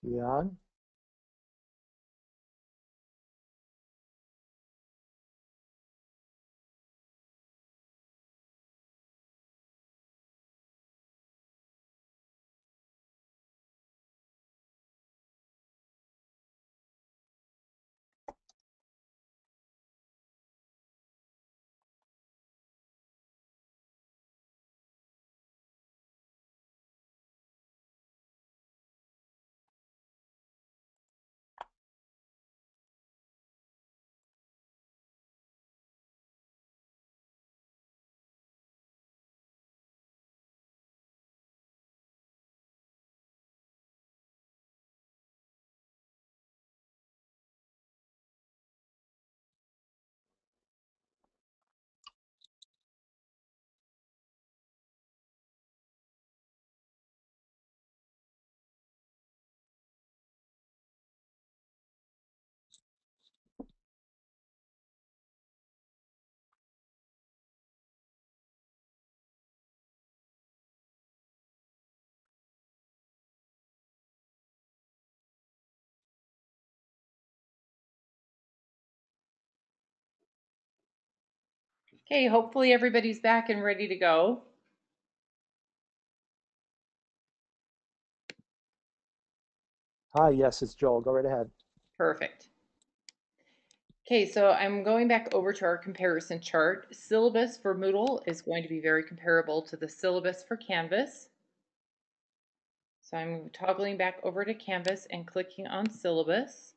Jan? Okay, hopefully everybody's back and ready to go. Hi, yes, it's Joel. Go right ahead. Perfect. Okay, so I'm going back over to our comparison chart. Syllabus for Moodle is going to be very comparable to the syllabus for Canvas. So I'm toggling back over to Canvas and clicking on syllabus.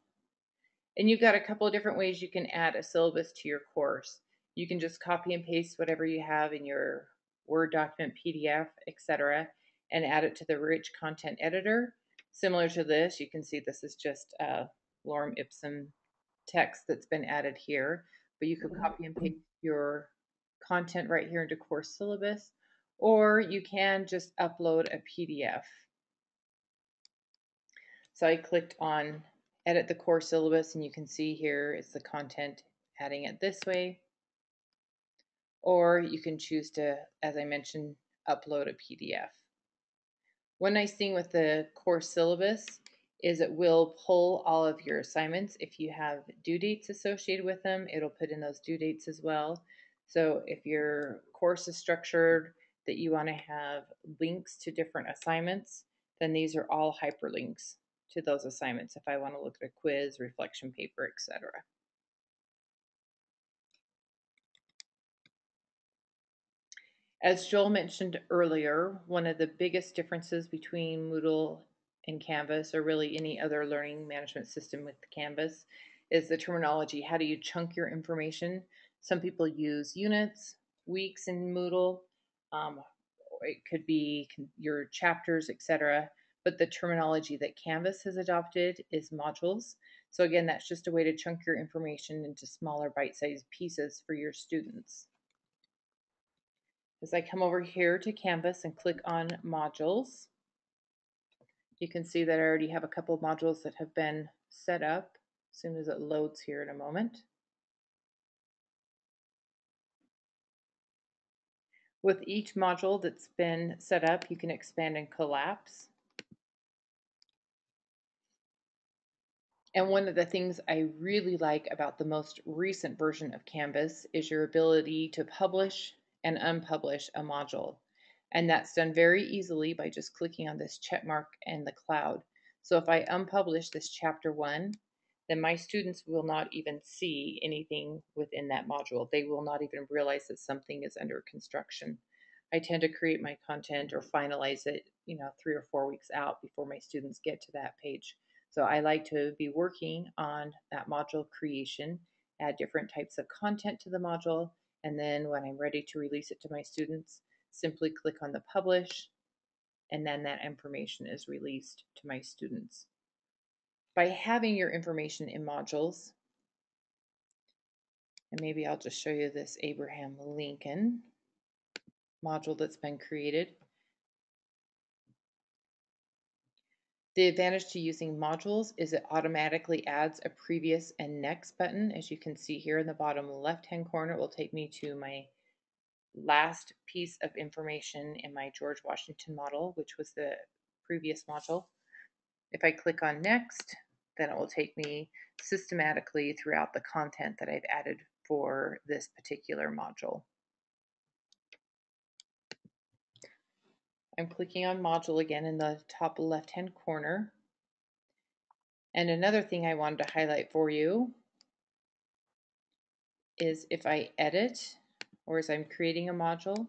And you've got a couple of different ways you can add a syllabus to your course. You can just copy and paste whatever you have in your Word document, PDF, etc., and add it to the rich content editor. Similar to this, you can see this is just lorem ipsum text that's been added here, but you could copy and paste your content right here into course syllabus, or you can just upload a PDF. So I clicked on edit the course syllabus, and you can see here it's the content, adding it this way, or you can choose to, as I mentioned, upload a PDF. One nice thing with the course syllabus is it will pull all of your assignments. If you have due dates associated with them, it'll put in those due dates as well. So if your course is structured that you want to have links to different assignments, then these are all hyperlinks to those assignments if I want to look at a quiz, reflection paper, etc. As Joel mentioned earlier, one of the biggest differences between Moodle and Canvas, or really any other learning management system with Canvas, is the terminology. How do you chunk your information? Some people use units, weeks in Moodle. It could be your chapters, etc. But the terminology that Canvas has adopted is modules. So again, that's just a way to chunk your information into smaller bite-sized pieces for your students. As I come over here to Canvas and click on modules, you can see that I already have a couple of modules that have been set up as soon as it loads here in a moment. With each module that's been set up, you can expand and collapse. And one of the things I really like about the most recent version of Canvas is your ability to publish and unpublish a module. And that's done very easily by just clicking on this check mark and the cloud. So if I unpublish this chapter 1, then my students will not even see anything within that module. They will not even realize that something is under construction. I tend to create my content or finalize it, 3 or 4 weeks out before my students get to that page. So I like to be working on that module creation, add different types of content to the module, and then when I'm ready to release it to my students, simply click on the publish, and then that information is released to my students. By having your information in modules, and maybe I'll just show you this Abraham Lincoln module that's been created. The advantage to using modules is it automatically adds a previous and next button. As you can see here in the bottom left-hand corner, it will take me to my last piece of information in my George Washington model, which was the previous module. If I click on next, then it will take me systematically throughout the content that I've added for this particular module. I'm clicking on module again in the top left-hand corner. And another thing I wanted to highlight for you is if I edit, or as I'm creating a module,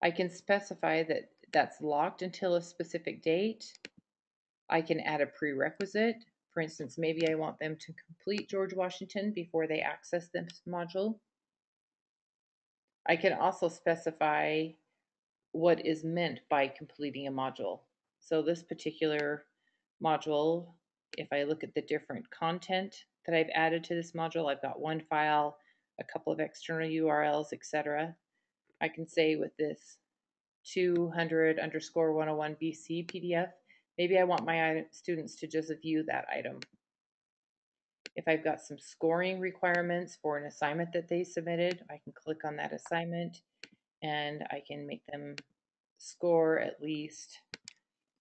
I can specify that that's locked until a specific date. I can add a prerequisite. For instance, maybe I want them to complete George Washington before they access this module. I can also specify what is meant by completing a module. So this particular module, if I look at the different content that I've added to this module, I've got one file, a couple of external URLs, etc. I can say with this 200_101 BC PDF, maybe I want my students to just view that item. If I've got some scoring requirements for an assignment that they submitted, I can click on that assignment and I can make them score at least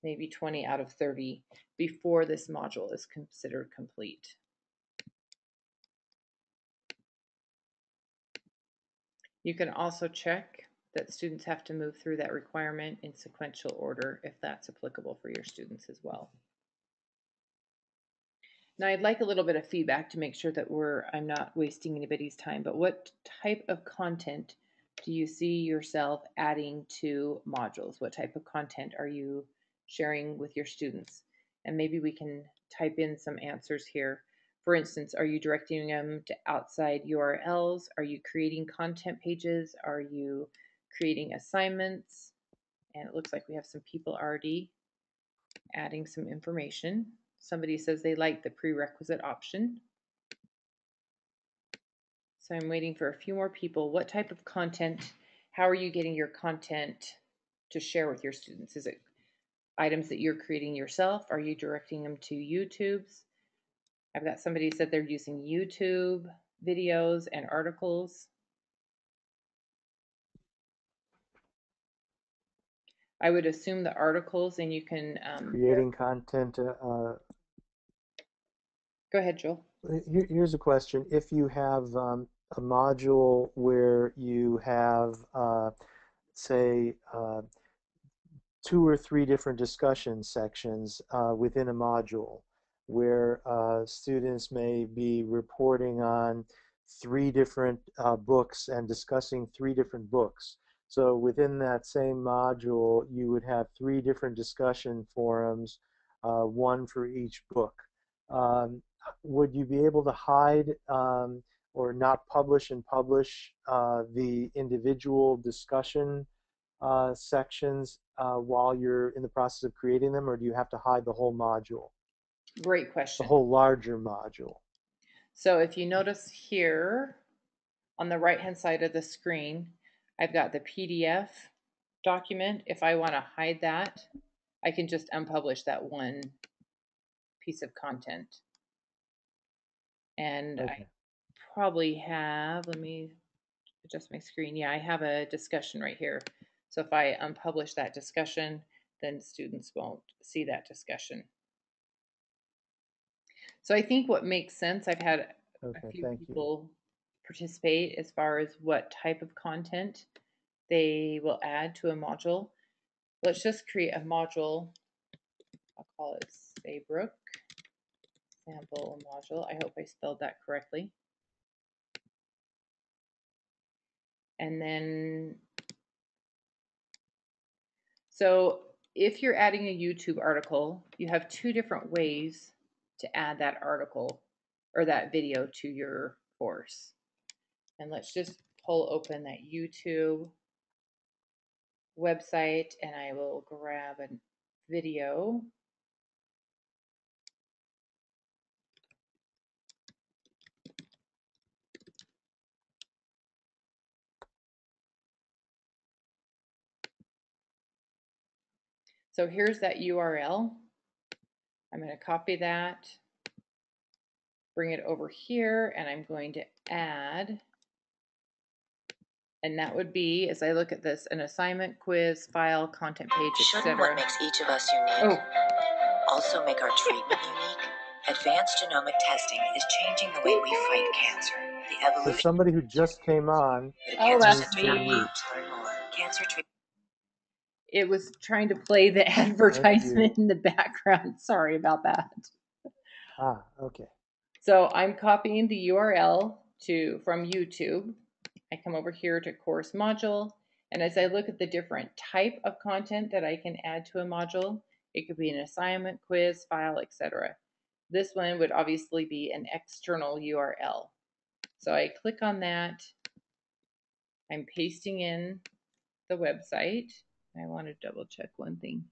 maybe 20 out of 30 before this module is considered complete. You can also check that students have to move through that requirement in sequential order if that's applicable for your students as well. Now I'd like a little bit of feedback to make sure that I'm not wasting anybody's time, but what type of content do you see yourself adding to modules? What type of content are you sharing with your students? And maybe we can type in some answers here. For instance, are you directing them to outside URLs? Are you creating content pages? Are you creating assignments? And it looks like we have some people already adding some information. Somebody says they like the prerequisite option. So I'm waiting for a few more people. What type of content, how are you getting your content to share with your students? Is it items that you're creating yourself? Are you directing them to YouTube's? I've got somebody said they're using YouTube videos and articles. I would assume the articles, and you can Creating content. go ahead, Joel. Here's a question. If you have a module where you have, say, 2 or 3 different discussion sections within a module, where students may be reporting on 3 different books and discussing 3 different books. So within that same module, you would have 3 different discussion forums, one for each book. Would you be able to hide or not publish and publish the individual discussion sections while you're in the process of creating them, or do you have to hide the whole module, Great the question. whole larger module? So if you notice here on the right-hand side of the screen, I've got the PDF document. If I want to hide that, I can just unpublish that one piece of content. And Okay. I probably have, let me adjust my screen. Yeah, I have a discussion right here. So if I unpublish that discussion, then students won't see that discussion. So I think what makes sense, I've had a few people participate as far as what type of content they will add to a module. Let's just create a module. I'll call it Saybrook sample module. I hope I spelled that correctly. And then, so if you're adding a YouTube article, you have 2 different ways to add that article or that video to your course. And let's just pull open that YouTube website and I will grab a video. So here's that URL. I'm going to copy that, bring it over here, and I'm going to add, and that would be, as I look at this, an assignment, quiz, file, content page, etc. Shouldn't what makes each of us unique? Oh, also make our treatment unique? Advanced genomic testing is changing the way we fight cancer. The For evolution somebody who just came on, of Oh, cancer that's center. me. Learn more. Cancer treatment. It was trying to play the thank you. advertisement in the background. Sorry about that. Ah, okay. So I'm copying the URL from YouTube. I come over here to course module, and as I look at the different type of content that I can add to a module, it could be an assignment, quiz, file, etc. This one would obviously be an external URL. So I click on that. I'm pasting in the website. I want to double check one thing.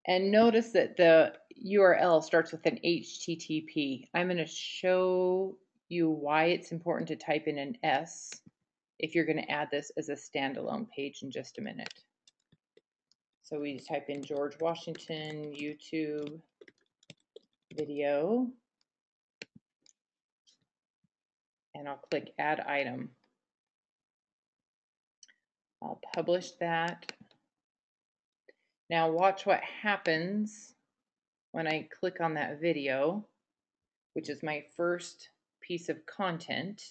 And notice that the URL starts with an HTTP. I'm going to show you why it's important to type in an S if you're going to add this as a standalone page in just a minute. So we type in George Washington YouTube video, and I'll click add item. I'll publish that. Now watch what happens when I click on that video, which is my first piece of content.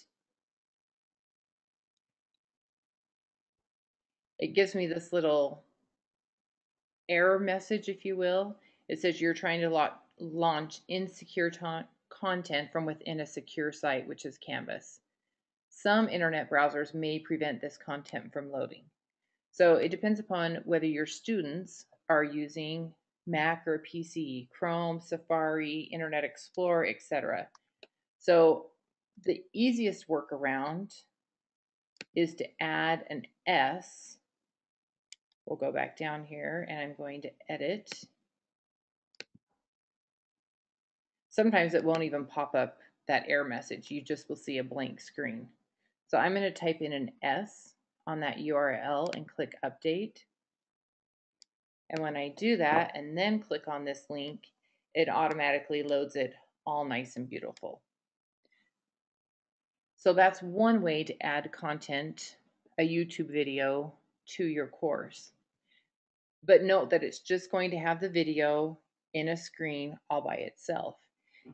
It gives me this little error message, if you will. It says you're trying to launch insecure content from within a secure site, which is Canvas. Some internet browsers may prevent this content from loading. So it depends upon whether your students are using Mac or PC, Chrome, Safari, Internet Explorer, etc. So the easiest workaround is to add an S. We'll go back down here and I'm going to edit. Sometimes it won't even pop up that error message. You just will see a blank screen. So I'm going to type in an S on that URL and click update. And when I do that and then click on this link, it automatically loads it all nice and beautiful. So that's one way to add content, a YouTube video, to your course. But note that it's just going to have the video in a screen all by itself.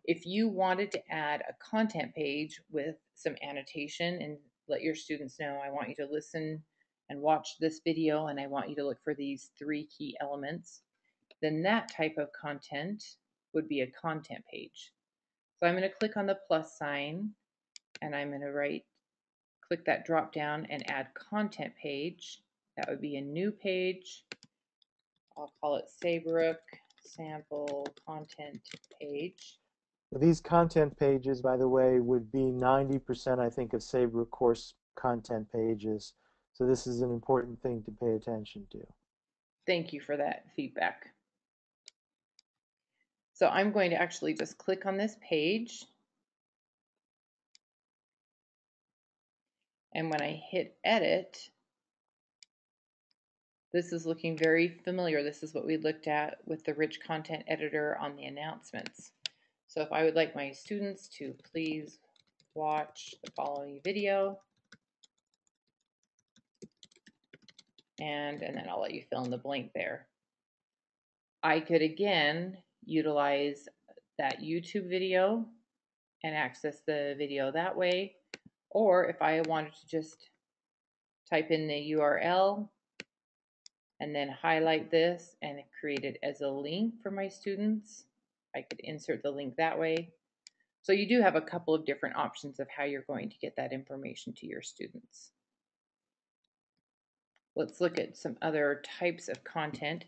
If you wanted to add a content page with some annotation and let your students know, I want you to listen and watch this video and I want you to look for these 3 key elements, then that type of content would be a content page. So I'm going to click on the plus sign and I'm going to click that drop down and add content page. That would be a new page. I'll call it Saybrook sample content page. These content pages, by the way, would be 90%, I think, of Saybrook course content pages. So this is an important thing to pay attention to. Thank you for that feedback. So I'm going to actually just click on this page. And when I hit edit, this is looking very familiar. This is what we looked at with the rich content editor on the announcements. So if I would like my students to please watch the following video, and then I'll let you fill in the blank there. I could again utilize that YouTube video and access the video that way. Or if I wanted to just type in the URL and then highlight this and create it as a link for my students, I could insert the link that way. So you do have a couple of different options of how you're going to get that information to your students. Let's look at some other types of content.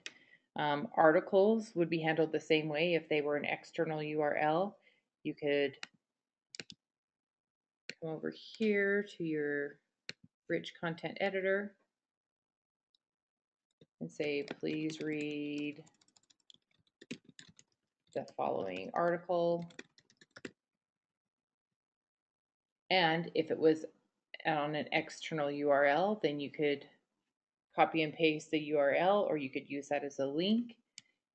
Articles would be handled the same way if they were an external URL. You could come over here to your rich content editor and say, please read the following article. And if it was on an external URL, then you could copy and paste the URL, or you could use that as a link.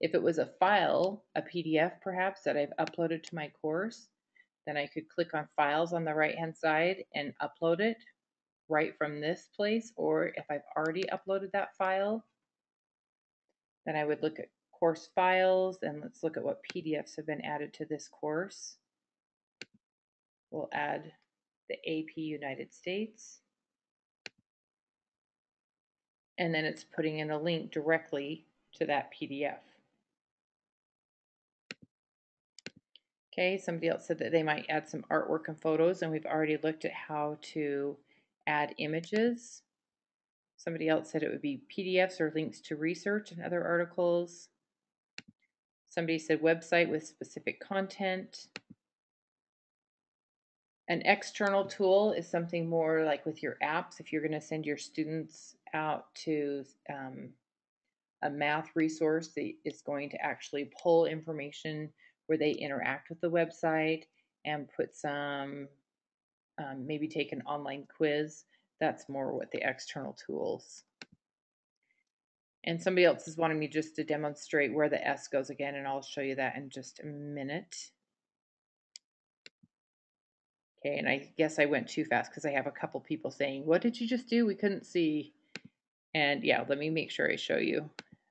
If it was a file, a PDF perhaps, that I've uploaded to my course, then I could click on Files on the right-hand side and upload it right from this place. Or if I've already uploaded that file, Then I would look at course files, and let's look at what PDFs have been added to this course. We'll add the AP United States. And then it's putting in a link directly to that PDF. Okay, somebody else said that they might add some artwork and photos, and we've already looked at how to add images. Somebody else said it would be PDFs or links to research and other articles. Somebody said website with specific content. An external tool is something more like with your apps. If you're going to send your students out to a math resource that is going to actually pull information where they interact with the website and put some, maybe take an online quiz. That's more what the external tools. And somebody else is wanting me just to demonstrate where the S goes again, and I'll show you that in just a minute. Okay, and I guess I went too fast because I have a couple people saying, what did you just do? We couldn't see. And yeah, let me make sure I show you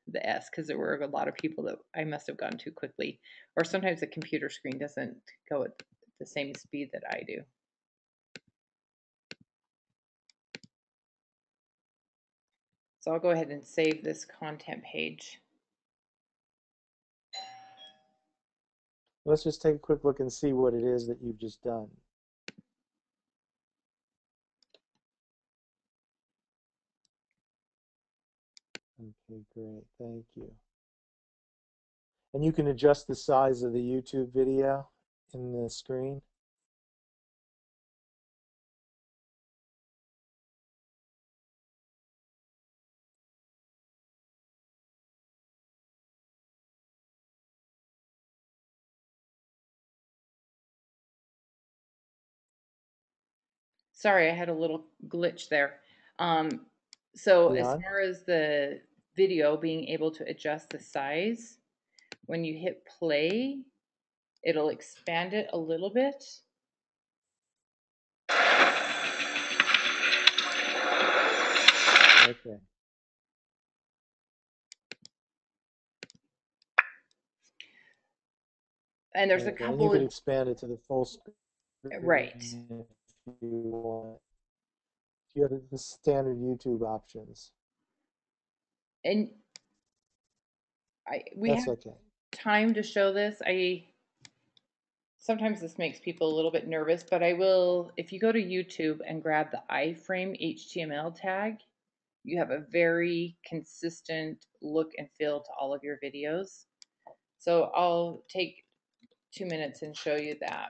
the S, because there were a lot of people that I must have gone too quickly. Or sometimes the computer screen doesn't go at the same speed that I do. So I'll go ahead and save this content page. Let's just take a quick look and see what it is that you've just done. Okay, great. Thank you. And you can adjust the size of the YouTube video in the screen. Sorry, I had a little glitch there. So as Dion? far as the video being able to adjust the size, when you hit play, it'll expand it a little bit. Okay. And there's a Okay. And you could couple, expand it to the full right. screen if you want. You have the standard YouTube options. And we That's have okay. time to show this. Sometimes this makes people a little bit nervous, but I will, if you go to YouTube and grab the iframe HTML tag, you have a very consistent look and feel to all of your videos. So I'll take 2 minutes and show you that.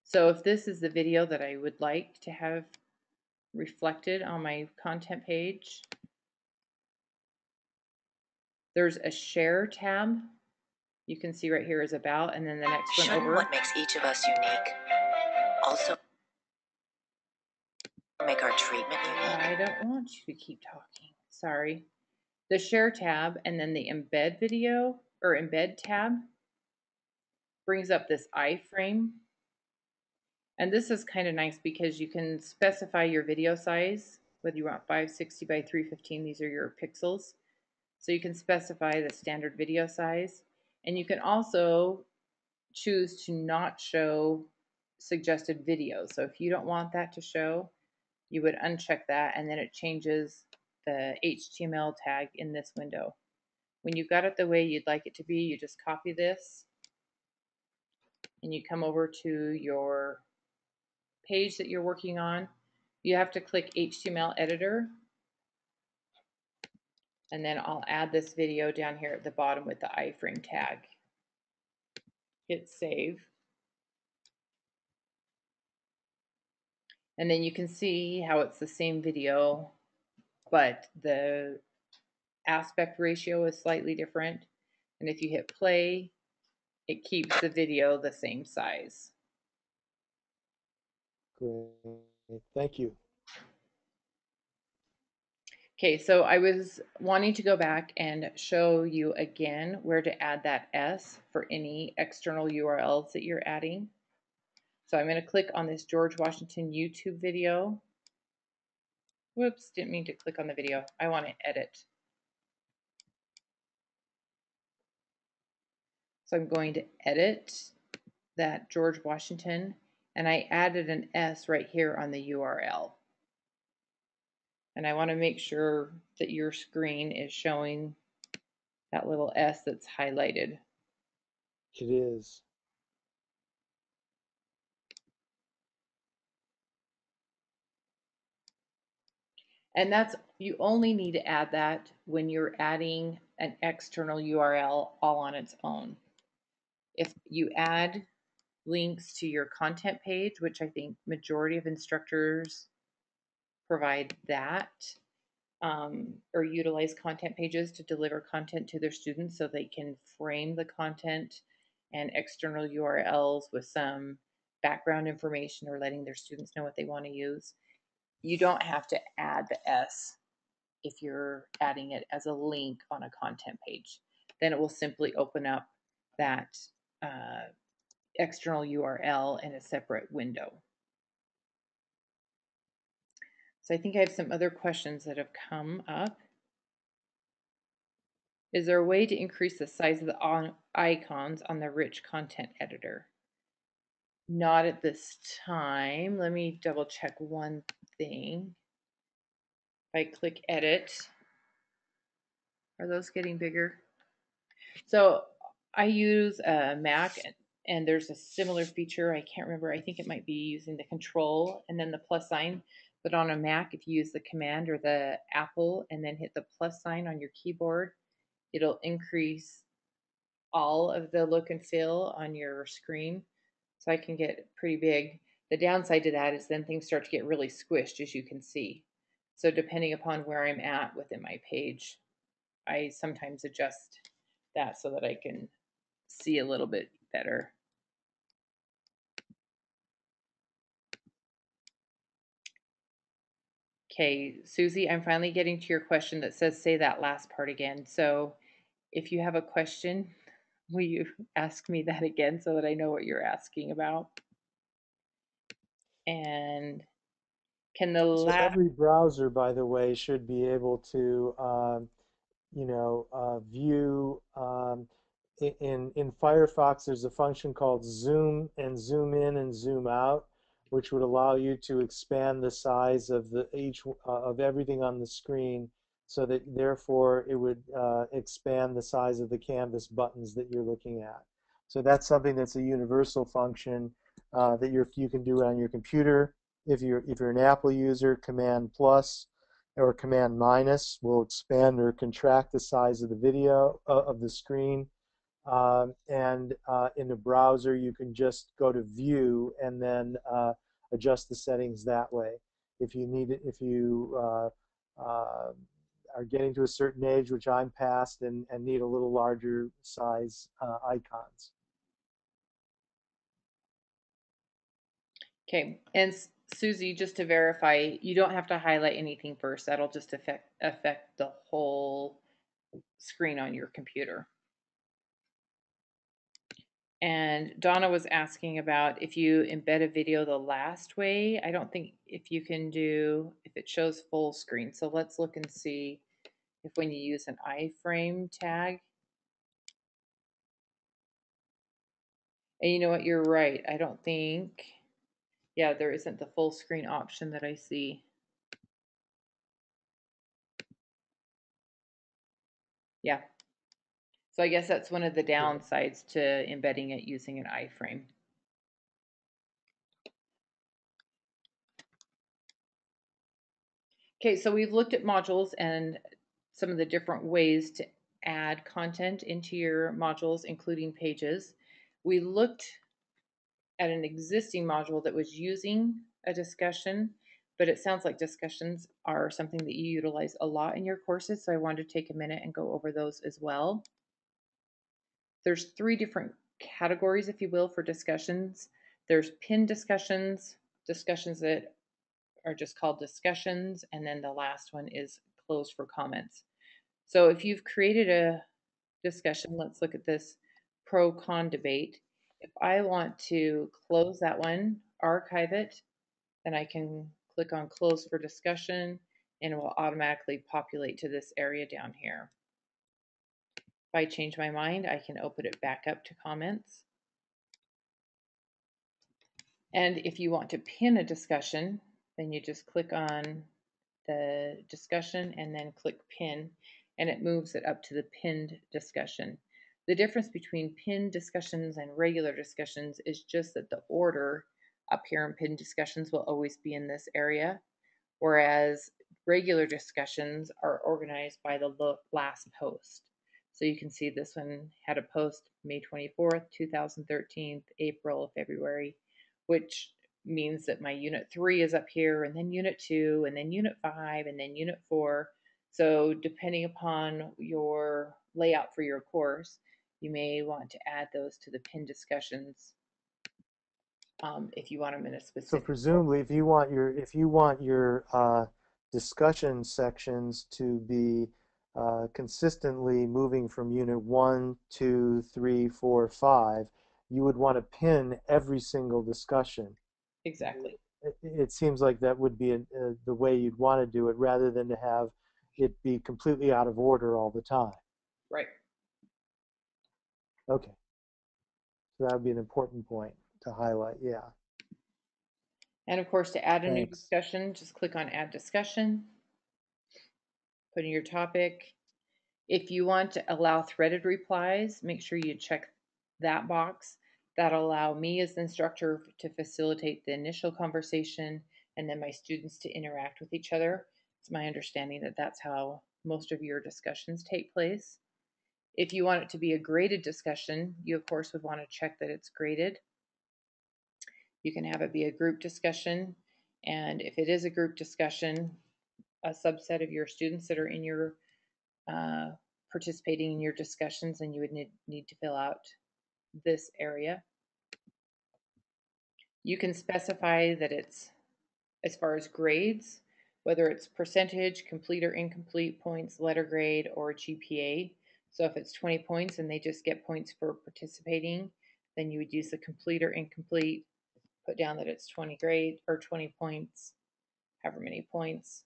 So if this is the video that I would like to have reflected on my content page, there's a share tab. You can see right here is about, and then the next one Shouldn't over. what makes each of us unique also make our treatment unique? I don't want you to keep talking. Sorry. The share tab and then the embed video or embed tab brings up this iframe. And this is kind of nice because you can specify your video size, whether you want 560 by 315, these are your pixels. So you can specify the standard video size. And you can also choose to not show suggested videos. So if you don't want that to show, you would uncheck that, and then it changes the HTML tag in this window. When you've got it the way you'd like it to be, you just copy this and you come over to your page that you're working on. You have to click HTML editor, and then I'll add this video down here at the bottom with the iframe tag. Hit save. And then you can see how it's the same video, but the aspect ratio is slightly different. And if you hit play, it keeps the video the same size. Great. Thank you. Okay, so I was wanting to go back and show you again where to add that S for any external URLs that you're adding. So I'm going to click on this George Washington YouTube video. Whoops, didn't mean to click on the video. I want to edit. So I'm going to edit that George Washington, and I added an S right here on the URL. And I want to make sure that your screen is showing that little S that's highlighted. It is. And that's, you only need to add that when you're adding an external URL all on its own. If you add links to your content page, which I think majority of instructors provide that, or utilize content pages to deliver content to their students so they can frame the content and external URLs with some background information or letting their students know what they want to use. You don't have to add the S if you're adding it as a link on a content page. Then it will simply open up that external URL in a separate window. So I think I have some other questions that have come up. Is there a way to increase the size of the icons on the rich content editor? Not at this time. Let me double check one thing. If I click edit, are those getting bigger? So I use a Mac, and there's a similar feature. I can't remember. I think it might be using the control and then the plus sign. But on a Mac, if you use the command or the Apple and then hit the plus sign on your keyboard, it'll increase all of the look and feel on your screen. So I can get pretty big. The downside to that is then things start to get really squished, as you can see. So depending upon where I'm at within my page, I sometimes adjust that so that I can see a little bit better. Okay, Susie, I'm finally getting to your question that says say that last part again. So if you have a question, will you ask me that again so that I know what you're asking about? And can the So every browser, by the way, should be able to view in Firefox. There's a function called zoom and zoom in and zoom out, which would allow you to expand the size of of everything on the screen, so that therefore it would expand the size of the canvas buttons that you're looking at. So that's something that's a universal function that you can do on your computer. If you're an Apple user, Command plus or Command minus will expand or contract the size of the video of the screen. And in the browser, you can just go to View and then adjust the settings that way. If you need it, if you are getting to a certain age, which I'm past, and need a little larger size icons. Okay, and Susie, just to verify, you don't have to highlight anything first. That'll just affect the whole screen on your computer. And Donna was asking about if you embed a video the last way. I don't think if you can do, if it shows full screen. So let's look and see if when you use an iframe tag. And you know what, you're right. I don't think, yeah, there isn't the full screen option that I see. Yeah. So I guess that's one of the downsides to embedding it using an iframe. Okay, so we've looked at modules and some of the different ways to add content into your modules, including pages. We looked at an existing module that was using a discussion, but it sounds like discussions are something that you utilize a lot in your courses, so I wanted to take a minute and go over those as well. There's 3 different categories, if you will, for discussions. There's pin discussions, discussions that are just called discussions, and then the last one is closed for comments. So if you've created a discussion, let's look at this pro-con debate. If I want to close that one, archive it, then I can click on close for discussion, and it will automatically populate to this area down here. If I change my mind, I can open it back up to comments. And if you want to pin a discussion, then you just click on the discussion and then click pin, and it moves it up to the pinned discussion. The difference between pinned discussions and regular discussions is just that the order up here in pinned discussions will always be in this area, whereas regular discussions are organized by the last post. So you can see this one had a post May 24th, 2013, April, February, which means that my unit 3 is up here, and then unit 2, and then unit 5, and then unit 4. So depending upon your layout for your course, you may want to add those to the pin discussions if you want them in a So specific presumably, if you want your discussion sections to be consistently moving from unit 1, 2, 3, 4, 5, you would want to pin every single discussion. Exactly. It seems like that would be the way you'd want to do it, rather than to have it be completely out of order all the time. Right. Okay. So that would be an important point to highlight. Yeah. And of course, to add a new Thanks. discussion, just click on Add Discussion, put in your topic. If you want to allow threaded replies, make sure you check that box. That'll allow me as the instructor to facilitate the initial conversation and then my students to interact with each other. It's my understanding that that's how most of your discussions take place. If you want it to be a graded discussion, you of course would want to check that it's graded. You can have it be a group discussion, and if it is a group discussion, a subset of your students that are in your participating in your discussions, and you would need to fill out this area. You can specify that it's, as far as grades, whether it's percentage, complete or incomplete points, letter grade, or GPA. So if it's 20 points and they just get points for participating, then you would use the complete or incomplete, put down that it's 20 grade or 20 points, however many points.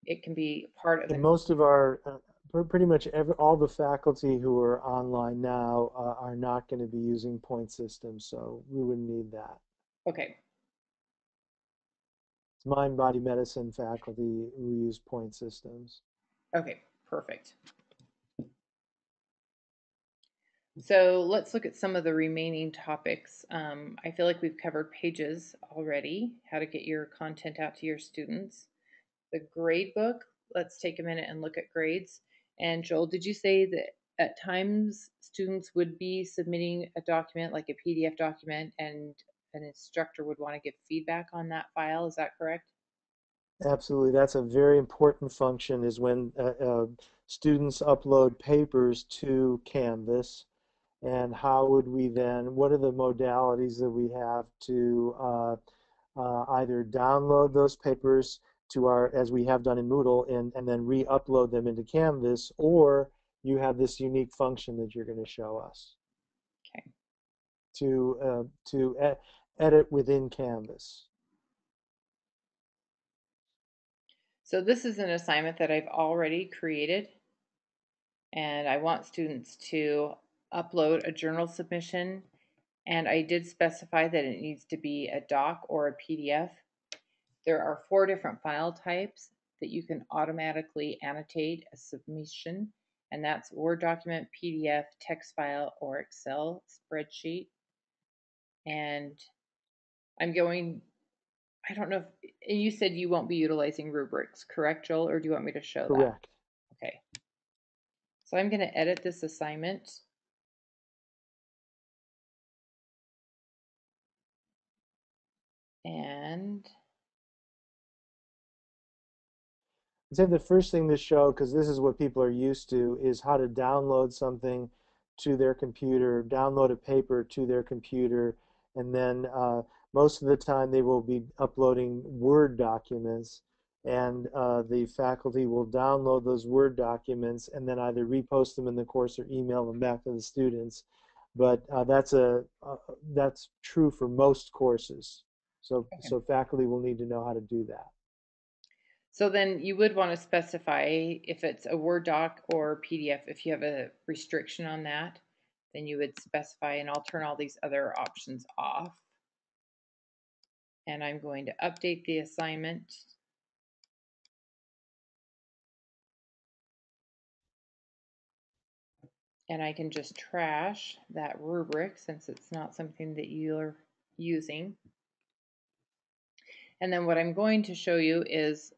It can be part of And the most of our, pretty much all the faculty who are online now are not going to be using point systems, so we wouldn't need that. okay. It's mind body medicine faculty who use point systems. Okay, perfect. So let's look at some of the remaining topics. I feel like we've covered pages already, how to get your content out to your students. The grade book, let's take a minute and look at grades. And Joel, did you say that at times students would be submitting a document, like a PDF document, and an instructor would want to give feedback on that file? Is that correct? Absolutely, that's a very important function, is when students upload papers to Canvas, and how would we then, what are the modalities that we have to either download those papers to our, as we have done in Moodle, and then re-upload them into Canvas, or you have this unique function that you're going to show us. Okay. To edit within Canvas. So this is an assignment that I've already created, and I want students to upload a journal submission, and I did specify that it needs to be a doc or a PDF. There are 4 different file types that you can automatically annotate a submission, and that's Word document, PDF, text file, or Excel spreadsheet. And I'm going, I don't know if, and you said you won't be utilizing rubrics, correct, Joel, or do you want me to show that? Correct. Okay. So I'm going to edit this assignment. And I'd say the first thing to show, because this is what people are used to, is how to download something to their computer, download a paper to their computer, and then most of the time they will be uploading Word documents, and the faculty will download those Word documents and then either repost them in the course or email them back to the students. But that's true for most courses. So faculty will need to know how to do that. So then you would want to specify if it's a Word doc or PDF. If you have a restriction on that, then you would specify, and I'll turn all these other options off. And I'm going to update the assignment. And I can just trash that rubric since it's not something that you're using. And then what I'm going to show you is,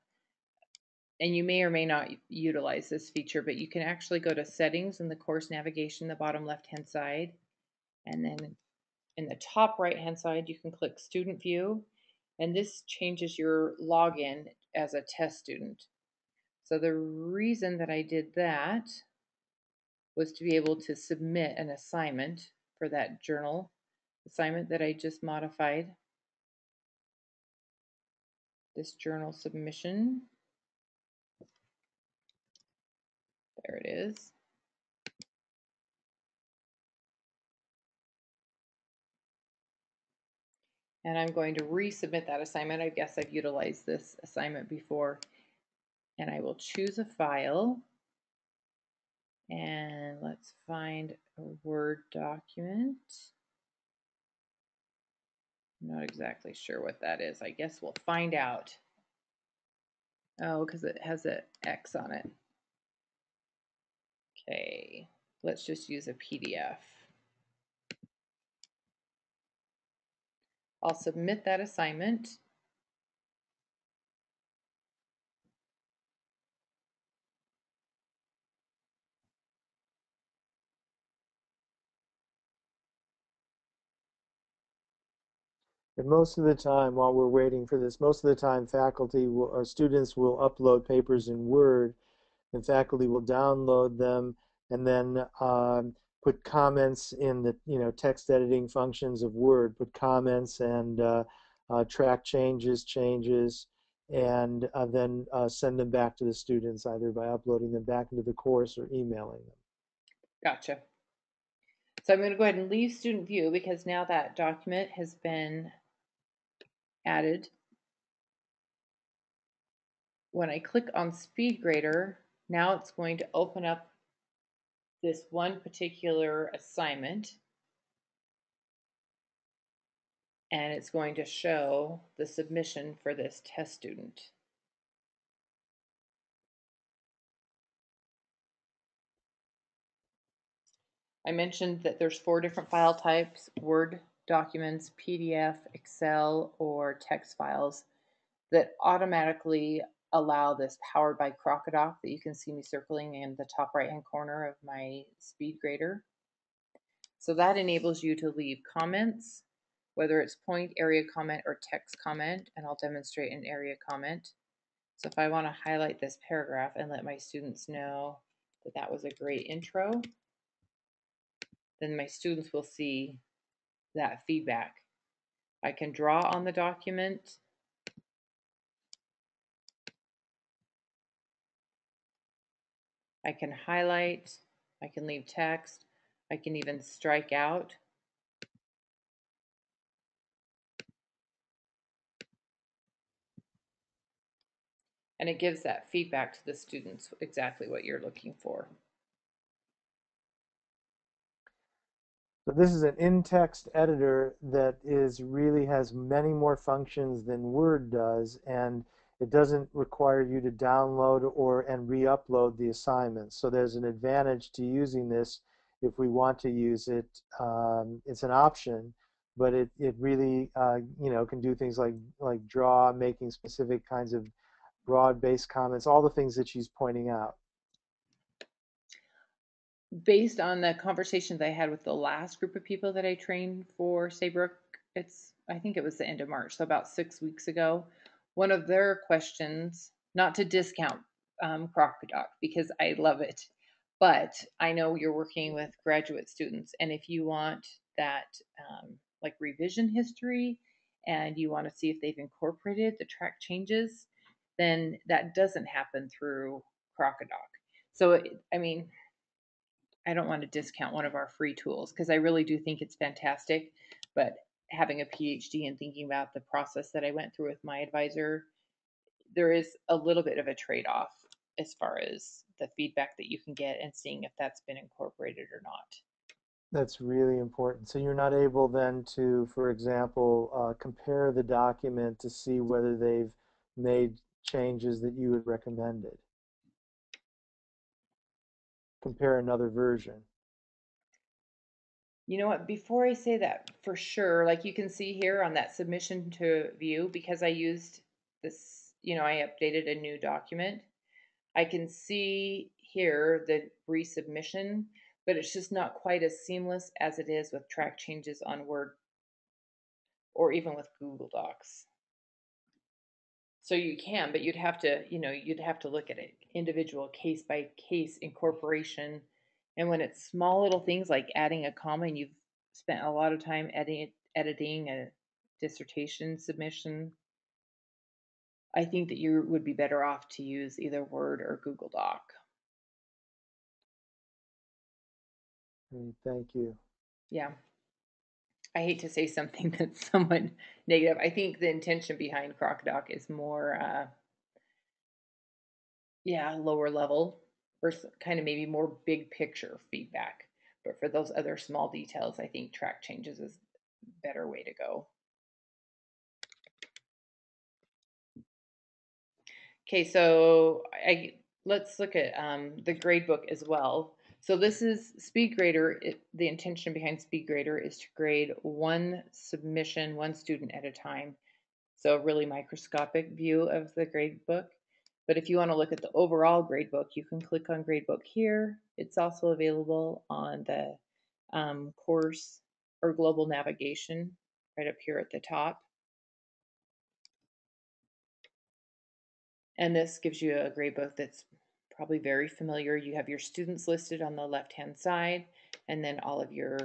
and you may or may not utilize this feature, but you can actually go to settings in the course navigation, the bottom left-hand side. And then in the top right-hand side, you can click student view. And this changes your login as a test student. So the reason that I did that was to be able to submit an assignment for that journal assignment that I just modified. This journal submission. There it is. And I'm going to resubmit that assignment. I guess I've utilized this assignment before. And I will choose a file. And let's find a Word document. I'm not exactly sure what that is. I guess we'll find out. Oh, because it has an X on it. Okay, let's just use a PDF. I'll submit that assignment. And most of the time, while we're waiting for this, most of the time faculty will, or students will upload papers in Word, and faculty will download them and then put comments in the text editing functions of Word, put comments and track changes, and then send them back to the students either by uploading them back into the course or emailing them. Gotcha. So I'm going to go ahead and leave student view because now that document has been added. When I click on SpeedGrader, now it's going to open up this one particular assignment, and it's going to show the submission for this test student. I mentioned that there's 4 different file types: Word documents, PDF, Excel, or text files that automatically allow this powered by Crocodoc that you can see me circling in the top right hand corner of my SpeedGrader. So that enables you to leave comments, whether it's point, area comment, or text comment, and I'll demonstrate an area comment. So if I want to highlight this paragraph and let my students know that that was a great intro, then my students will see that feedback. I can draw on the document. I can highlight, I can leave text, I can even strike out. And it gives that feedback to the students exactly what you're looking for. So this is an in-text editor that really has many more functions than Word does, and it doesn't require you to download and re-upload the assignments. So there's an advantage to using this if we want to use it. It's an option, but it really can do things like draw, making specific kinds of broad-based comments, all the things that she's pointing out. Based on the conversations I had with the last group of people that I trained for Saybrook, I think it was the end of March, so about 6 weeks ago, one of their questions, not to discount Crocodoc because I love it, but I know you're working with graduate students, and if you want that like revision history and you want to see if they've incorporated the track changes, then that doesn't happen through Crocodoc. So, I mean, I don't want to discount one of our free tools because I really do think it's fantastic. But having a PhD and thinking about the process that I went through with my advisor, there is a little bit of a trade-off as far as the feedback that you can get and seeing if that's been incorporated or not. That's really important. So you're not able then to, for example, compare the document to see whether they've made changes that you had recommended. Compare another version. You know what? Before I say that, for sure, like you can see here on that submission to view, because I used this, I updated a new document. I can see here the resubmission, but it's just not quite as seamless as it is with track changes on Word or even with Google Docs. So you can, but you'd have to, you'd have to look at it individual case by case incorporation. And when it's small little things like adding a comma and you've spent a lot of time editing a dissertation submission, I think that you would be better off to use either Word or Google Doc. Thank you. Yeah. I hate to say something that's somewhat negative. I think the intention behind CrocDoc is more, lower level or kind of maybe more big picture feedback. But for those other small details, I think track changes is a better way to go. Okay, so let's look at the gradebook as well. So this is SpeedGrader. The intention behind SpeedGrader is to grade one submission, one student at a time. So a really microscopic view of the gradebook. But if you want to look at the overall gradebook, you can click on gradebook here. It's also available on the course or global navigation right up here at the top. And this gives you a gradebook that's probably very familiar. You have your students listed on the left-hand side, and then all of your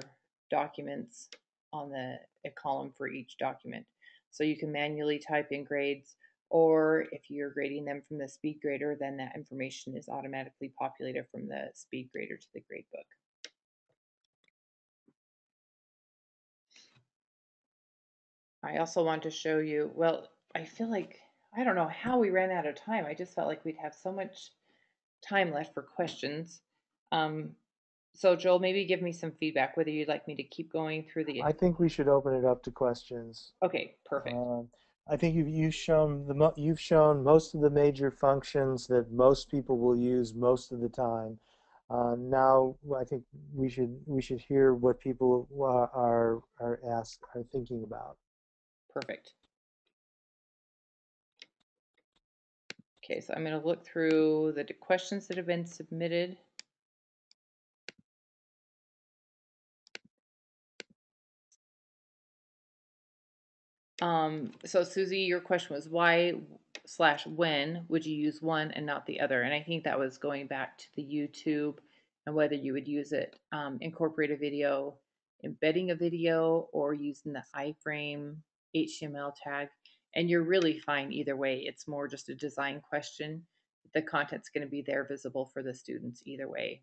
documents on a column for each document. So you can manually type in grades, or if you're grading them from the SpeedGrader, then that information is automatically populated from the SpeedGrader to the gradebook. I also want to show you, well, I feel like, I don't know how we ran out of time. I just felt like we'd have so much time left for questions. So Joel, maybe give me some feedback, whether you'd like me to keep going through the. I think we should open it up to questions. Okay, perfect. I think you've shown most of the major functions that most people will use most of the time. Now I think we should hear what people are thinking about. Perfect. Okay, so I'm going to look through the questions that have been submitted. So Susie, your question was why/when would you use one and not the other? And I think that was going back to the YouTube and whether you would use it, incorporate a video, embedding a video, or using the iframe HTML tag. And you're really fine either way. It's more just a design question. The content's going to be there visible for the students either way.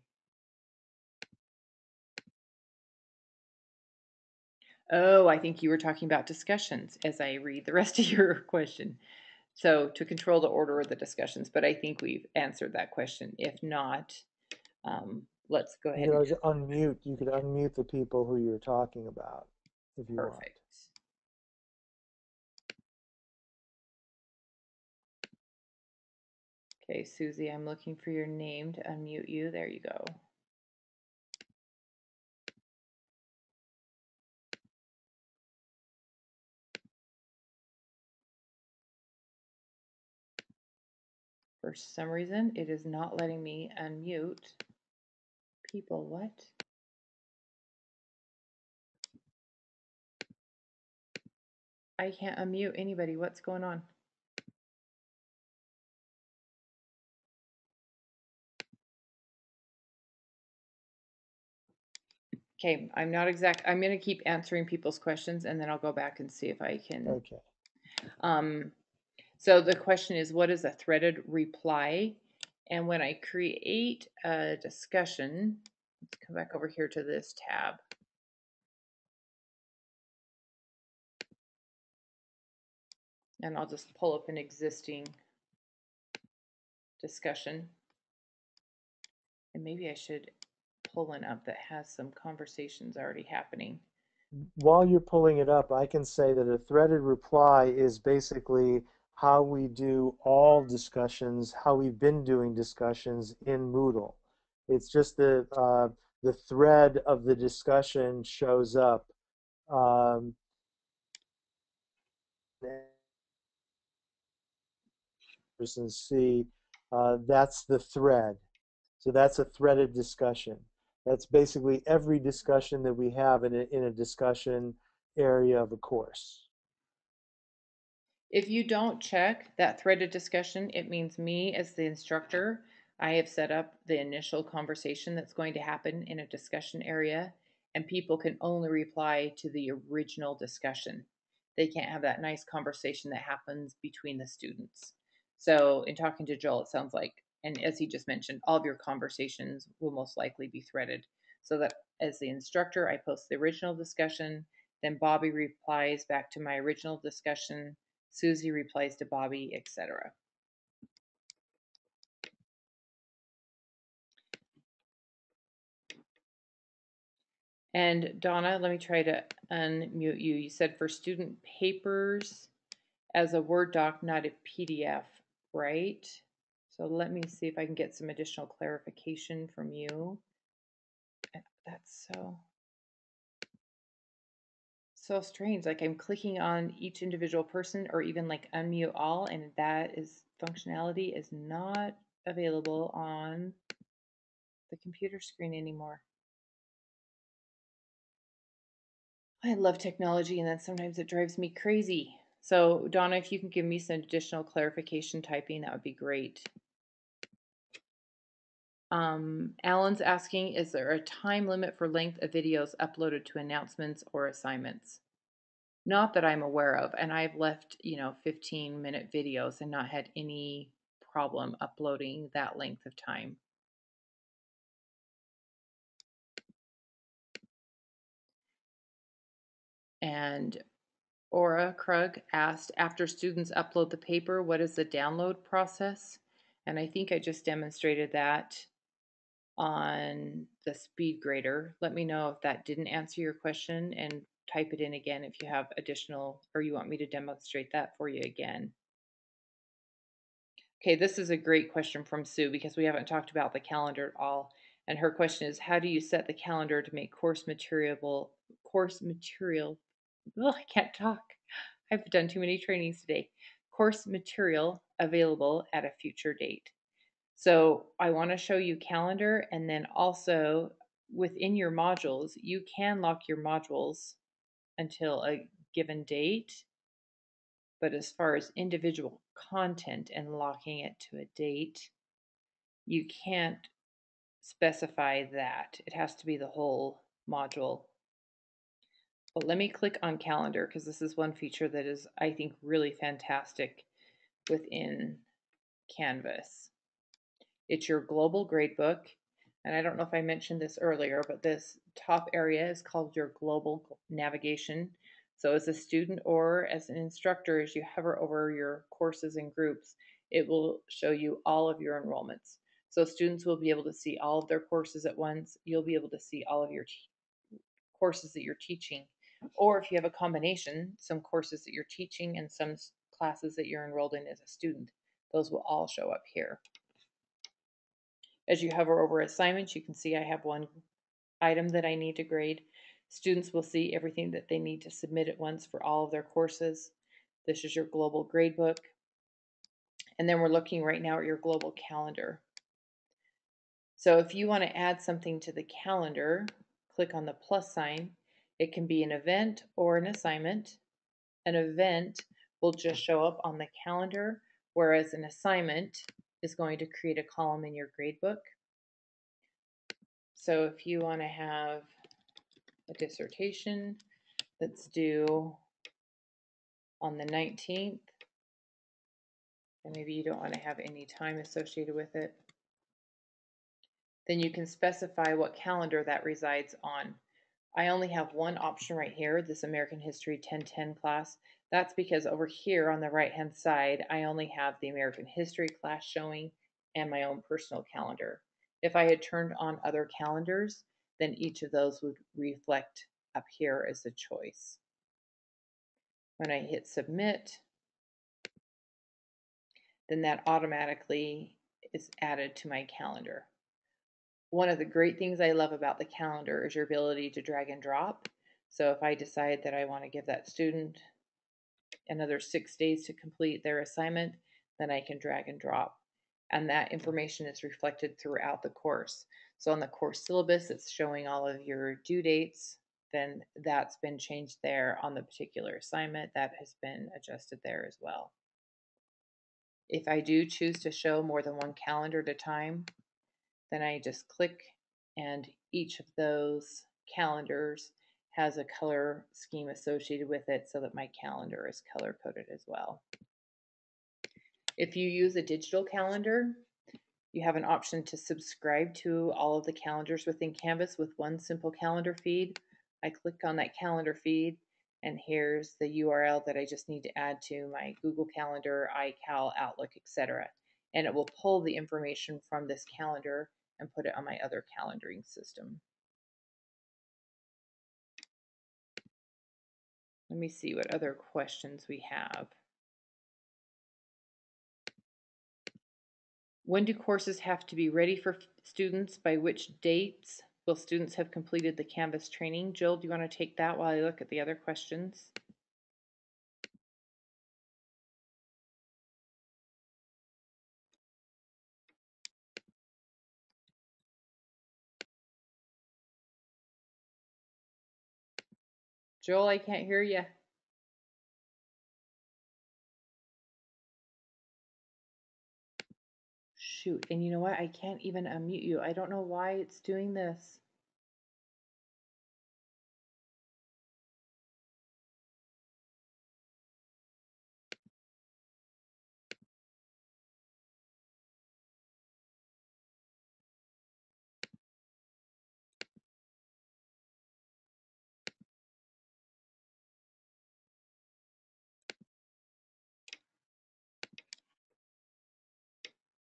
Oh, I think you were talking about discussions as I read the rest of your question. So to control the order of the discussions, but I think we've answered that question. If not, let's go ahead. You could unmute. You could unmute the people who you're talking about if you want. Perfect. Okay, Susie, I'm looking for your name to unmute you. There you go. For some reason, it is not letting me unmute people. What? I can't unmute anybody. What's going on? Okay, I'm going to keep answering people's questions and then I'll go back and see if I can. Okay. So the question is, what is a threaded reply? And when I create a discussion, let's come back over here to this tab. And I'll just pull up an existing discussion. And maybe I should pull one up that has some conversations already happening. While you're pulling it up, I can say that a threaded reply is basically how we do all discussions, how we've been doing discussions in Moodle. It's just the thread of the discussion shows up. Um, and see, that's the thread. So that's a threaded discussion. That's basically every discussion that we have in a discussion area of a course. If you don't check that threaded discussion, it means me as the instructor, I have set up the initial conversation that's going to happen in a discussion area, and people can only reply to the original discussion. They can't have that nice conversation that happens between the students. So, in talking to Joel, it sounds like, and as he just mentioned, all of your conversations will most likely be threaded. So that as the instructor, I post the original discussion, then Bobby replies back to my original discussion, Susie replies to Bobby, etc. And Donna, let me try to unmute you. You said for student papers as a Word doc, not a PDF, right? So let me see if I can get some additional clarification from you. That's so strange. Like I'm clicking on each individual person or even like unmute all, and that is functionality is not available on the computer screen anymore. I love technology, and then sometimes it drives me crazy. So, Donna, if you can give me some additional clarification typing, that would be great. Alan's asking, is there a time limit for length of videos uploaded to announcements or assignments? Not that I'm aware of, and I've left, 15-minute videos and not had any problem uploading that length of time. And Aura Krug asked, after students upload the paper, what is the download process? And I think I just demonstrated that on the speed grader. Let me know if that didn't answer your question and type it in again if you have additional or you want me to demonstrate that for you again. Okay, this is a great question from Sue because we haven't talked about the calendar at all. And her question is, how do you set the calendar to make course material, oh, I can't talk. I've done too many trainings today. Course material available at a future date. So I want to show you calendar, and then also within your modules, you can lock your modules until a given date. But as far as individual content and locking it to a date, you can't specify that. It has to be the whole module. But let me click on calendar because this is one feature that is, I think, really fantastic within Canvas. It's your global gradebook. And I don't know if I mentioned this earlier, but this top area is called your global navigation. So as a student or as an instructor, as you hover over your courses and groups, it will show you all of your enrollments. So students will be able to see all of their courses at once. You'll be able to see all of your courses that you're teaching. Or if you have a combination, some courses that you're teaching and some classes that you're enrolled in as a student, those will all show up here. As you hover over assignments, you can see I have one item that I need to grade. Students will see everything that they need to submit at once for all of their courses. This is your global gradebook. And then we're looking right now at your global calendar. So if you want to add something to the calendar, click on the plus sign. It can be an event or an assignment. An event will just show up on the calendar, whereas an assignment is going to create a column in your gradebook. So if you want to have a dissertation that's due on the 19th, and maybe you don't want to have any time associated with it, then you can specify what calendar that resides on. I only have one option right here, this American History 1010 class. That's because over here on the right hand side, I only have the American History class showing and my own personal calendar. If I had turned on other calendars, then each of those would reflect up here as a choice. When I hit submit, then that automatically is added to my calendar. One of the great things I love about the calendar is your ability to drag and drop. So if I decide that I want to give that student another 6 days to complete their assignment, then I can drag and drop. And that information is reflected throughout the course. So on the course syllabus, it's showing all of your due dates. Then that's been changed there. On the particular assignment, that has been adjusted there as well. If I do choose to show more than one calendar at a time, then I just click and each of those calendars has a color scheme associated with it so that my calendar is color coded as well. If you use a digital calendar, you have an option to subscribe to all of the calendars within Canvas with one simple calendar feed. I click on that calendar feed and here's the URL that I just need to add to my Google Calendar, iCal, Outlook, etc. And it will pull the information from this calendar and put it on my other calendaring system. Let me see what other questions we have. When do courses have to be ready for students? By which dates will students have completed the Canvas training? Jill, do you want to take that while I look at the other questions? Joel, I can't hear you. Shoot, and you know what? I can't even unmute you. I don't know why it's doing this.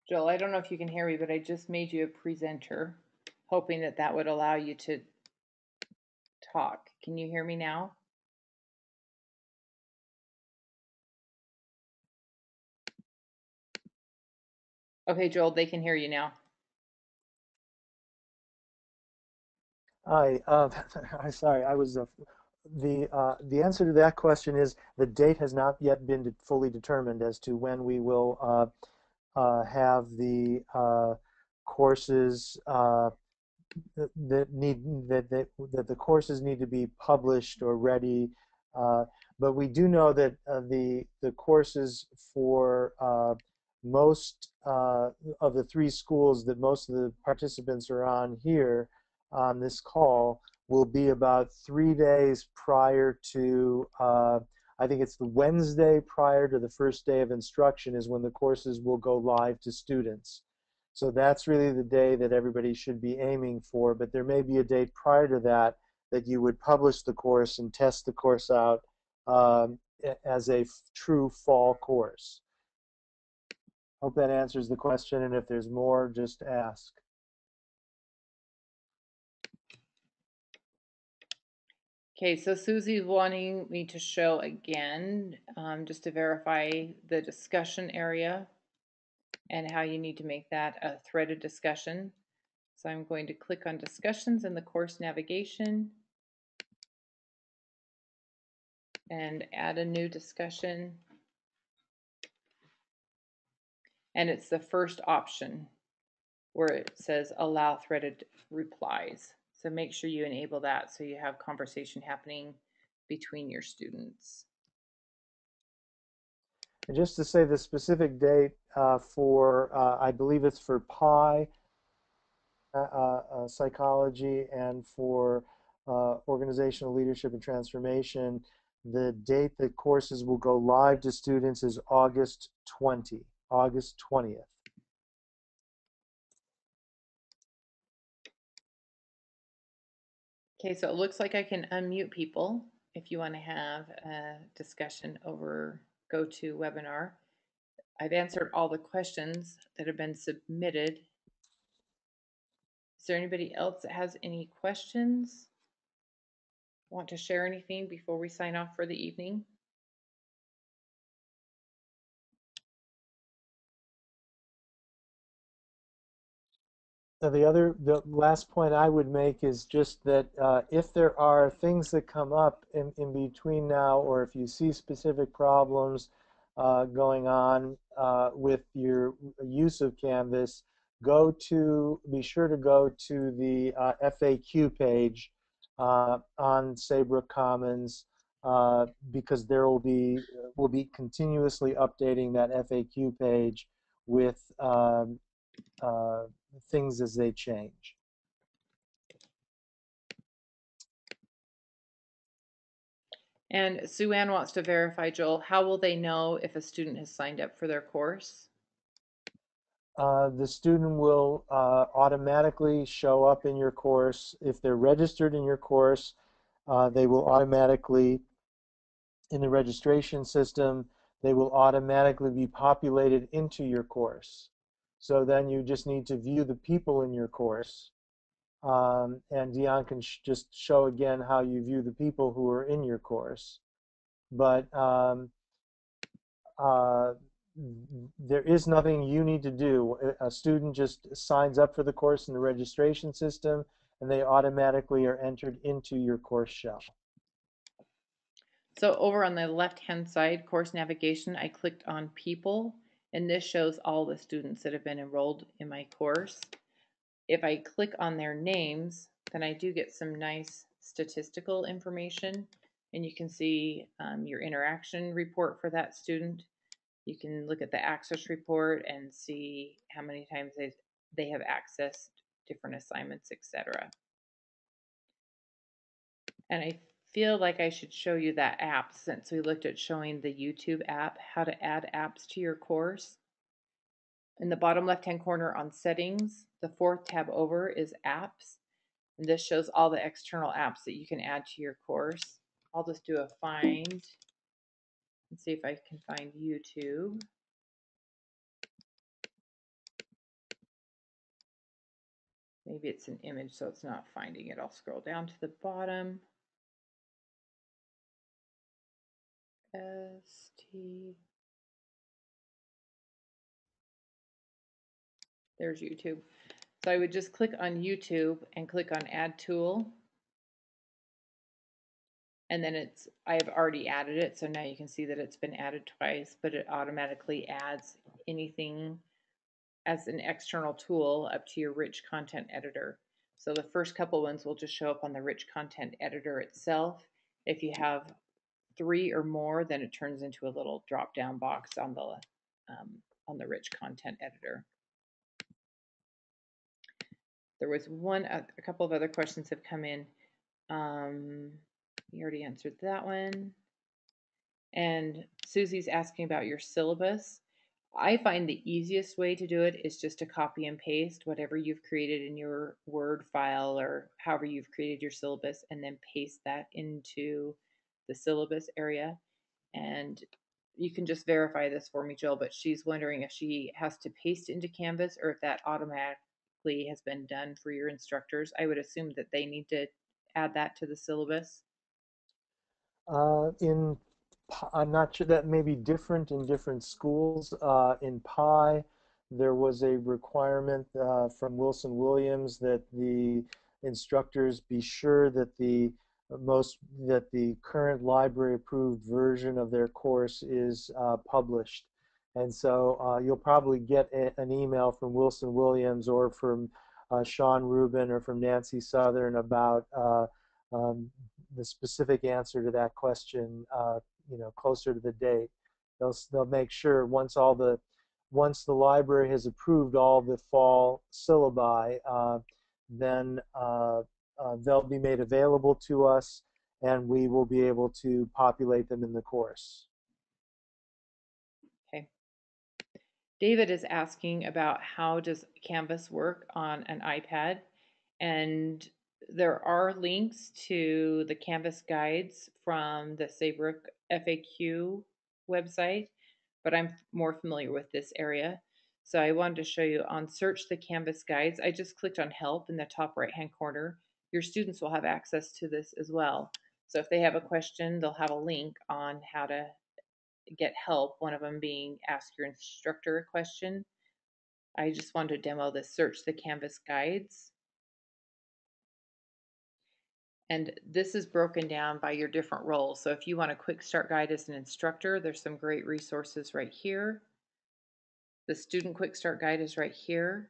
Joel, I don't know if you can hear me, but I just made you a presenter, hoping that that would allow you to talk. Can you hear me now? Okay, Joel, they can hear you now. Hi, I'm sorry. I was the answer to that question is the date has not yet been fully determined as to when we will have the courses that the courses need to be published or ready. Uh, but we do know that the courses for most of the three schools that most of the participants are on here on this call will be about 3 days prior to I think it's the Wednesday prior to the first day of instruction is when the courses will go live to students. So that's really the day that everybody should be aiming for, but there may be a date prior to that that you would publish the course and test the course out as a true fall course. Hope that answers the question, and if there's more, just ask. Okay, so Susie's wanting me to show again, just to verify the discussion area and how you need to make that a threaded discussion. So I'm going to click on discussions in the course navigation and add a new discussion. And it's the first option where it says allow threaded replies. So make sure you enable that so you have conversation happening between your students. And just to say the specific date for, I believe it's for PI psychology and for organizational leadership and transformation, the date that courses will go live to students is August 20th. Okay, so it looks like I can unmute people if you want to have a discussion over GoToWebinar. I've answered all the questions that have been submitted. Is there anybody else that has any questions? Want to share anything before we sign off for the evening? Now, the last point I would make is just that if there are things that come up in between now, or if you see specific problems going on with your use of Canvas, be sure to go to the FAQ page on Saybrook Commons because we'll be continuously updating that FAQ page with uh, things as they change. And Sue Ann wants to verify, Joel, how will they know if a student has signed up for their course? The student will automatically show up in your course. If they're registered in your course, they will automatically, in the registration system, they will automatically be populated into your course. So then you just need to view the people in your course. And Dion can just show again how you view the people who are in your course. But uh, there is nothing you need to do. A student just signs up for the course in the registration system, and they automatically are entered into your course shell. So over on the left-hand side, course navigation, I clicked on people, and this shows all the students that have been enrolled in my course. If I click on their names, then I do get some nice statistical information, and you can see your interaction report for that student. You can look at the access report and see how many times they have accessed different assignments, etc. And I feel like I should show you that app since we looked at showing the YouTube app, how to add apps to your course. In the bottom left-hand corner on settings, the fourth tab over is apps. And this shows all the external apps that you can add to your course. I'll just do a find and see if I can find YouTube. Maybe it's an image, so it's not finding it. I'll scroll down to the bottom. ST. There's YouTube. So I would just click on YouTube and click on Add Tool. And then I've already added it, so now you can see that it's been added twice, but it automatically adds anything as an external tool up to your rich content editor. So the first couple ones will just show up on the rich content editor itself. If you have 3 or more, then it turns into a little drop down box on the rich content editor. There was a couple of other questions have come in. You already answered that one. And Susie's asking about your syllabus. I find the easiest way to do it is just to copy and paste whatever you've created in your Word file or however you've created your syllabus and then paste that into the syllabus area. And you can just verify this for me, Jill, but she's wondering if she has to paste into Canvas or if that automatically has been done for your instructors. I would assume that they need to add that to the syllabus. I'm not sure, that may be different in different schools. In Pi, there was a requirement from Wilson Williams that the instructors be sure that the current library approved version of their course is published. And so you'll probably get an email from Wilson Williams or from Sean Rubin or from Nancy Southern about um, the specific answer to that question, closer to the date. They'll make sure once the library has approved all the fall syllabi, then they'll be made available to us, and we will be able to populate them in the course. Okay. David is asking about how does Canvas work on an iPad, and there are links to the Canvas guides from the Saybrook FAQ website, but I'm more familiar with this area. So I wanted to show you on Search the Canvas Guides. I just clicked on Help in the top right-hand corner. Your students will have access to this as well. So if they have a question, they'll have a link on how to get help, one of them being Ask Your Instructor a Question. I just wanted to demo the Search the Canvas Guides. And this is broken down by your different roles. So if you want a quick start guide as an instructor, there's some great resources right here. The student quick start guide is right here.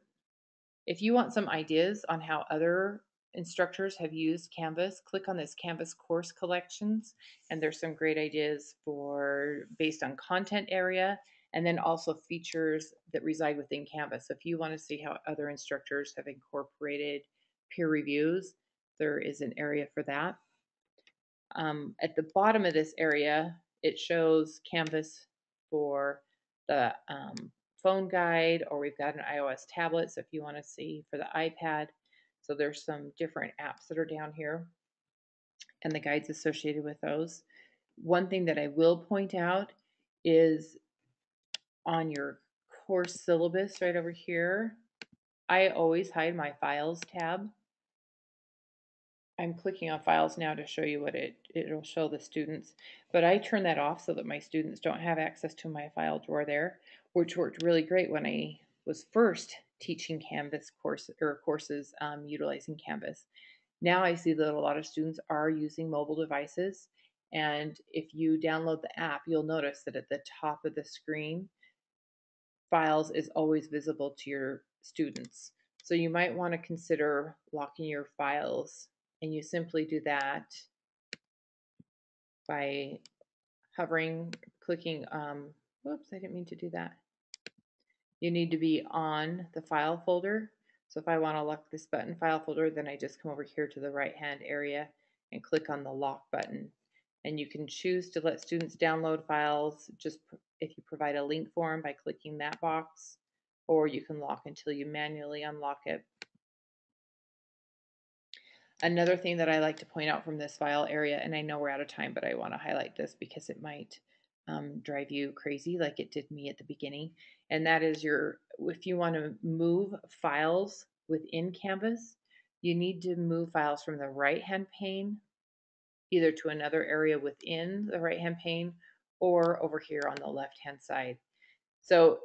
If you want some ideas on how other instructors have used Canvas, click on this Canvas course collections, and there's some great ideas for based on content area and then also features that reside within Canvas. So if you want to see how other instructors have incorporated peer reviews, there is an area for that. At the bottom of this area, it shows Canvas for the phone guide, or we've got an iOS tablet. So if you want to see for the iPad, so there's some different apps that are down here and the guides associated with those. One thing that I will point out is on your course syllabus right over here, I always hide my files tab. I'm clicking on files now to show you what it'll show the students, but I turn that off so that my students don't have access to my file drawer there, which worked really great when I was first teaching Canvas courses utilizing Canvas. Now I see that a lot of students are using mobile devices, and if you download the app, you'll notice that at the top of the screen, files is always visible to your students. So you might want to consider locking your files, and you simply do that by clicking, whoops, I didn't mean to do that. You need to be on the file folder. So if I want to lock this button file folder, then I just come over here to the right hand area and click on the lock button. And you can choose to let students download files just if you provide a link for them by clicking that box, or you can lock until you manually unlock it. Another thing that I like to point out from this file area, and I know we're out of time, but I want to highlight this because it might drive you crazy like it did me at the beginning, and that is if you want to move files within Canvas, you need to move files from the right-hand pane either to another area within the right-hand pane or over here on the left-hand side. So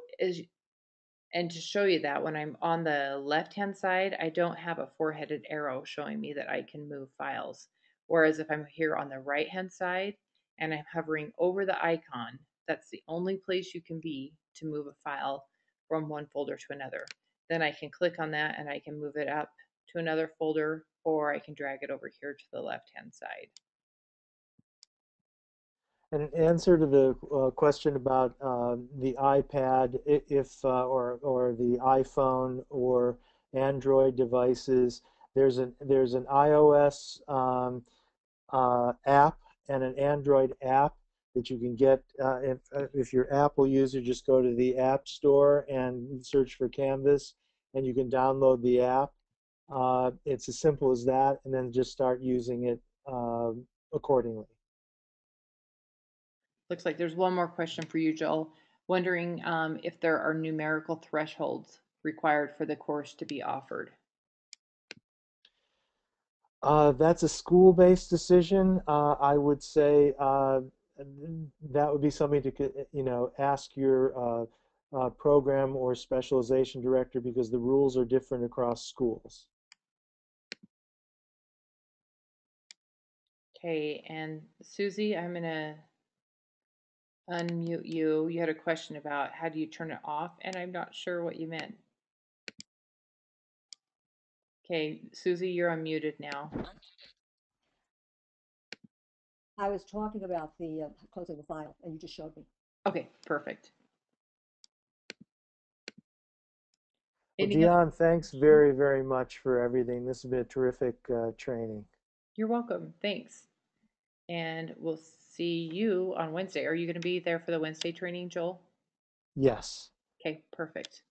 and to show you that, when I'm on the left-hand side, I don't have a four-headed arrow showing me that I can move files. Whereas if I'm here on the right-hand side and I'm hovering over the icon, that's the only place you can be to move a file from one folder to another. Then I can click on that and I can move it up to another folder, or I can drag it over here to the left-hand side. And in answer to the question about the iPad, or the iPhone or Android devices, there's an iOS app and an Android app that you can get. If you're Apple user, just go to the App Store and search for Canvas, and you can download the app. It's as simple as that, and then just start using it accordingly. Looks like there's one more question for you, Joel. Wondering if there are numerical thresholds required for the course to be offered. That's a school-based decision. I would say that would be something to, ask your program or specialization director, because the rules are different across schools. Okay, and Susie, I'm gonna unmute you. You had a question about how do you turn it off, and I'm not sure what you meant. Okay, Susie, you're unmuted now. I was talking about the closing the file, and you just showed me. Okay, perfect. Well, Anything else? Dion, thanks very, very much for everything. This has been a terrific training. You're welcome. Thanks. And we'll see you on Wednesday. Are you going to be there for the Wednesday training, Joel? Yes. Okay, perfect.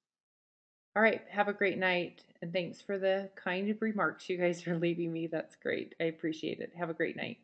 All right, have a great night. And thanks for the kind remarks you guys are leaving me. That's great. I appreciate it. Have a great night.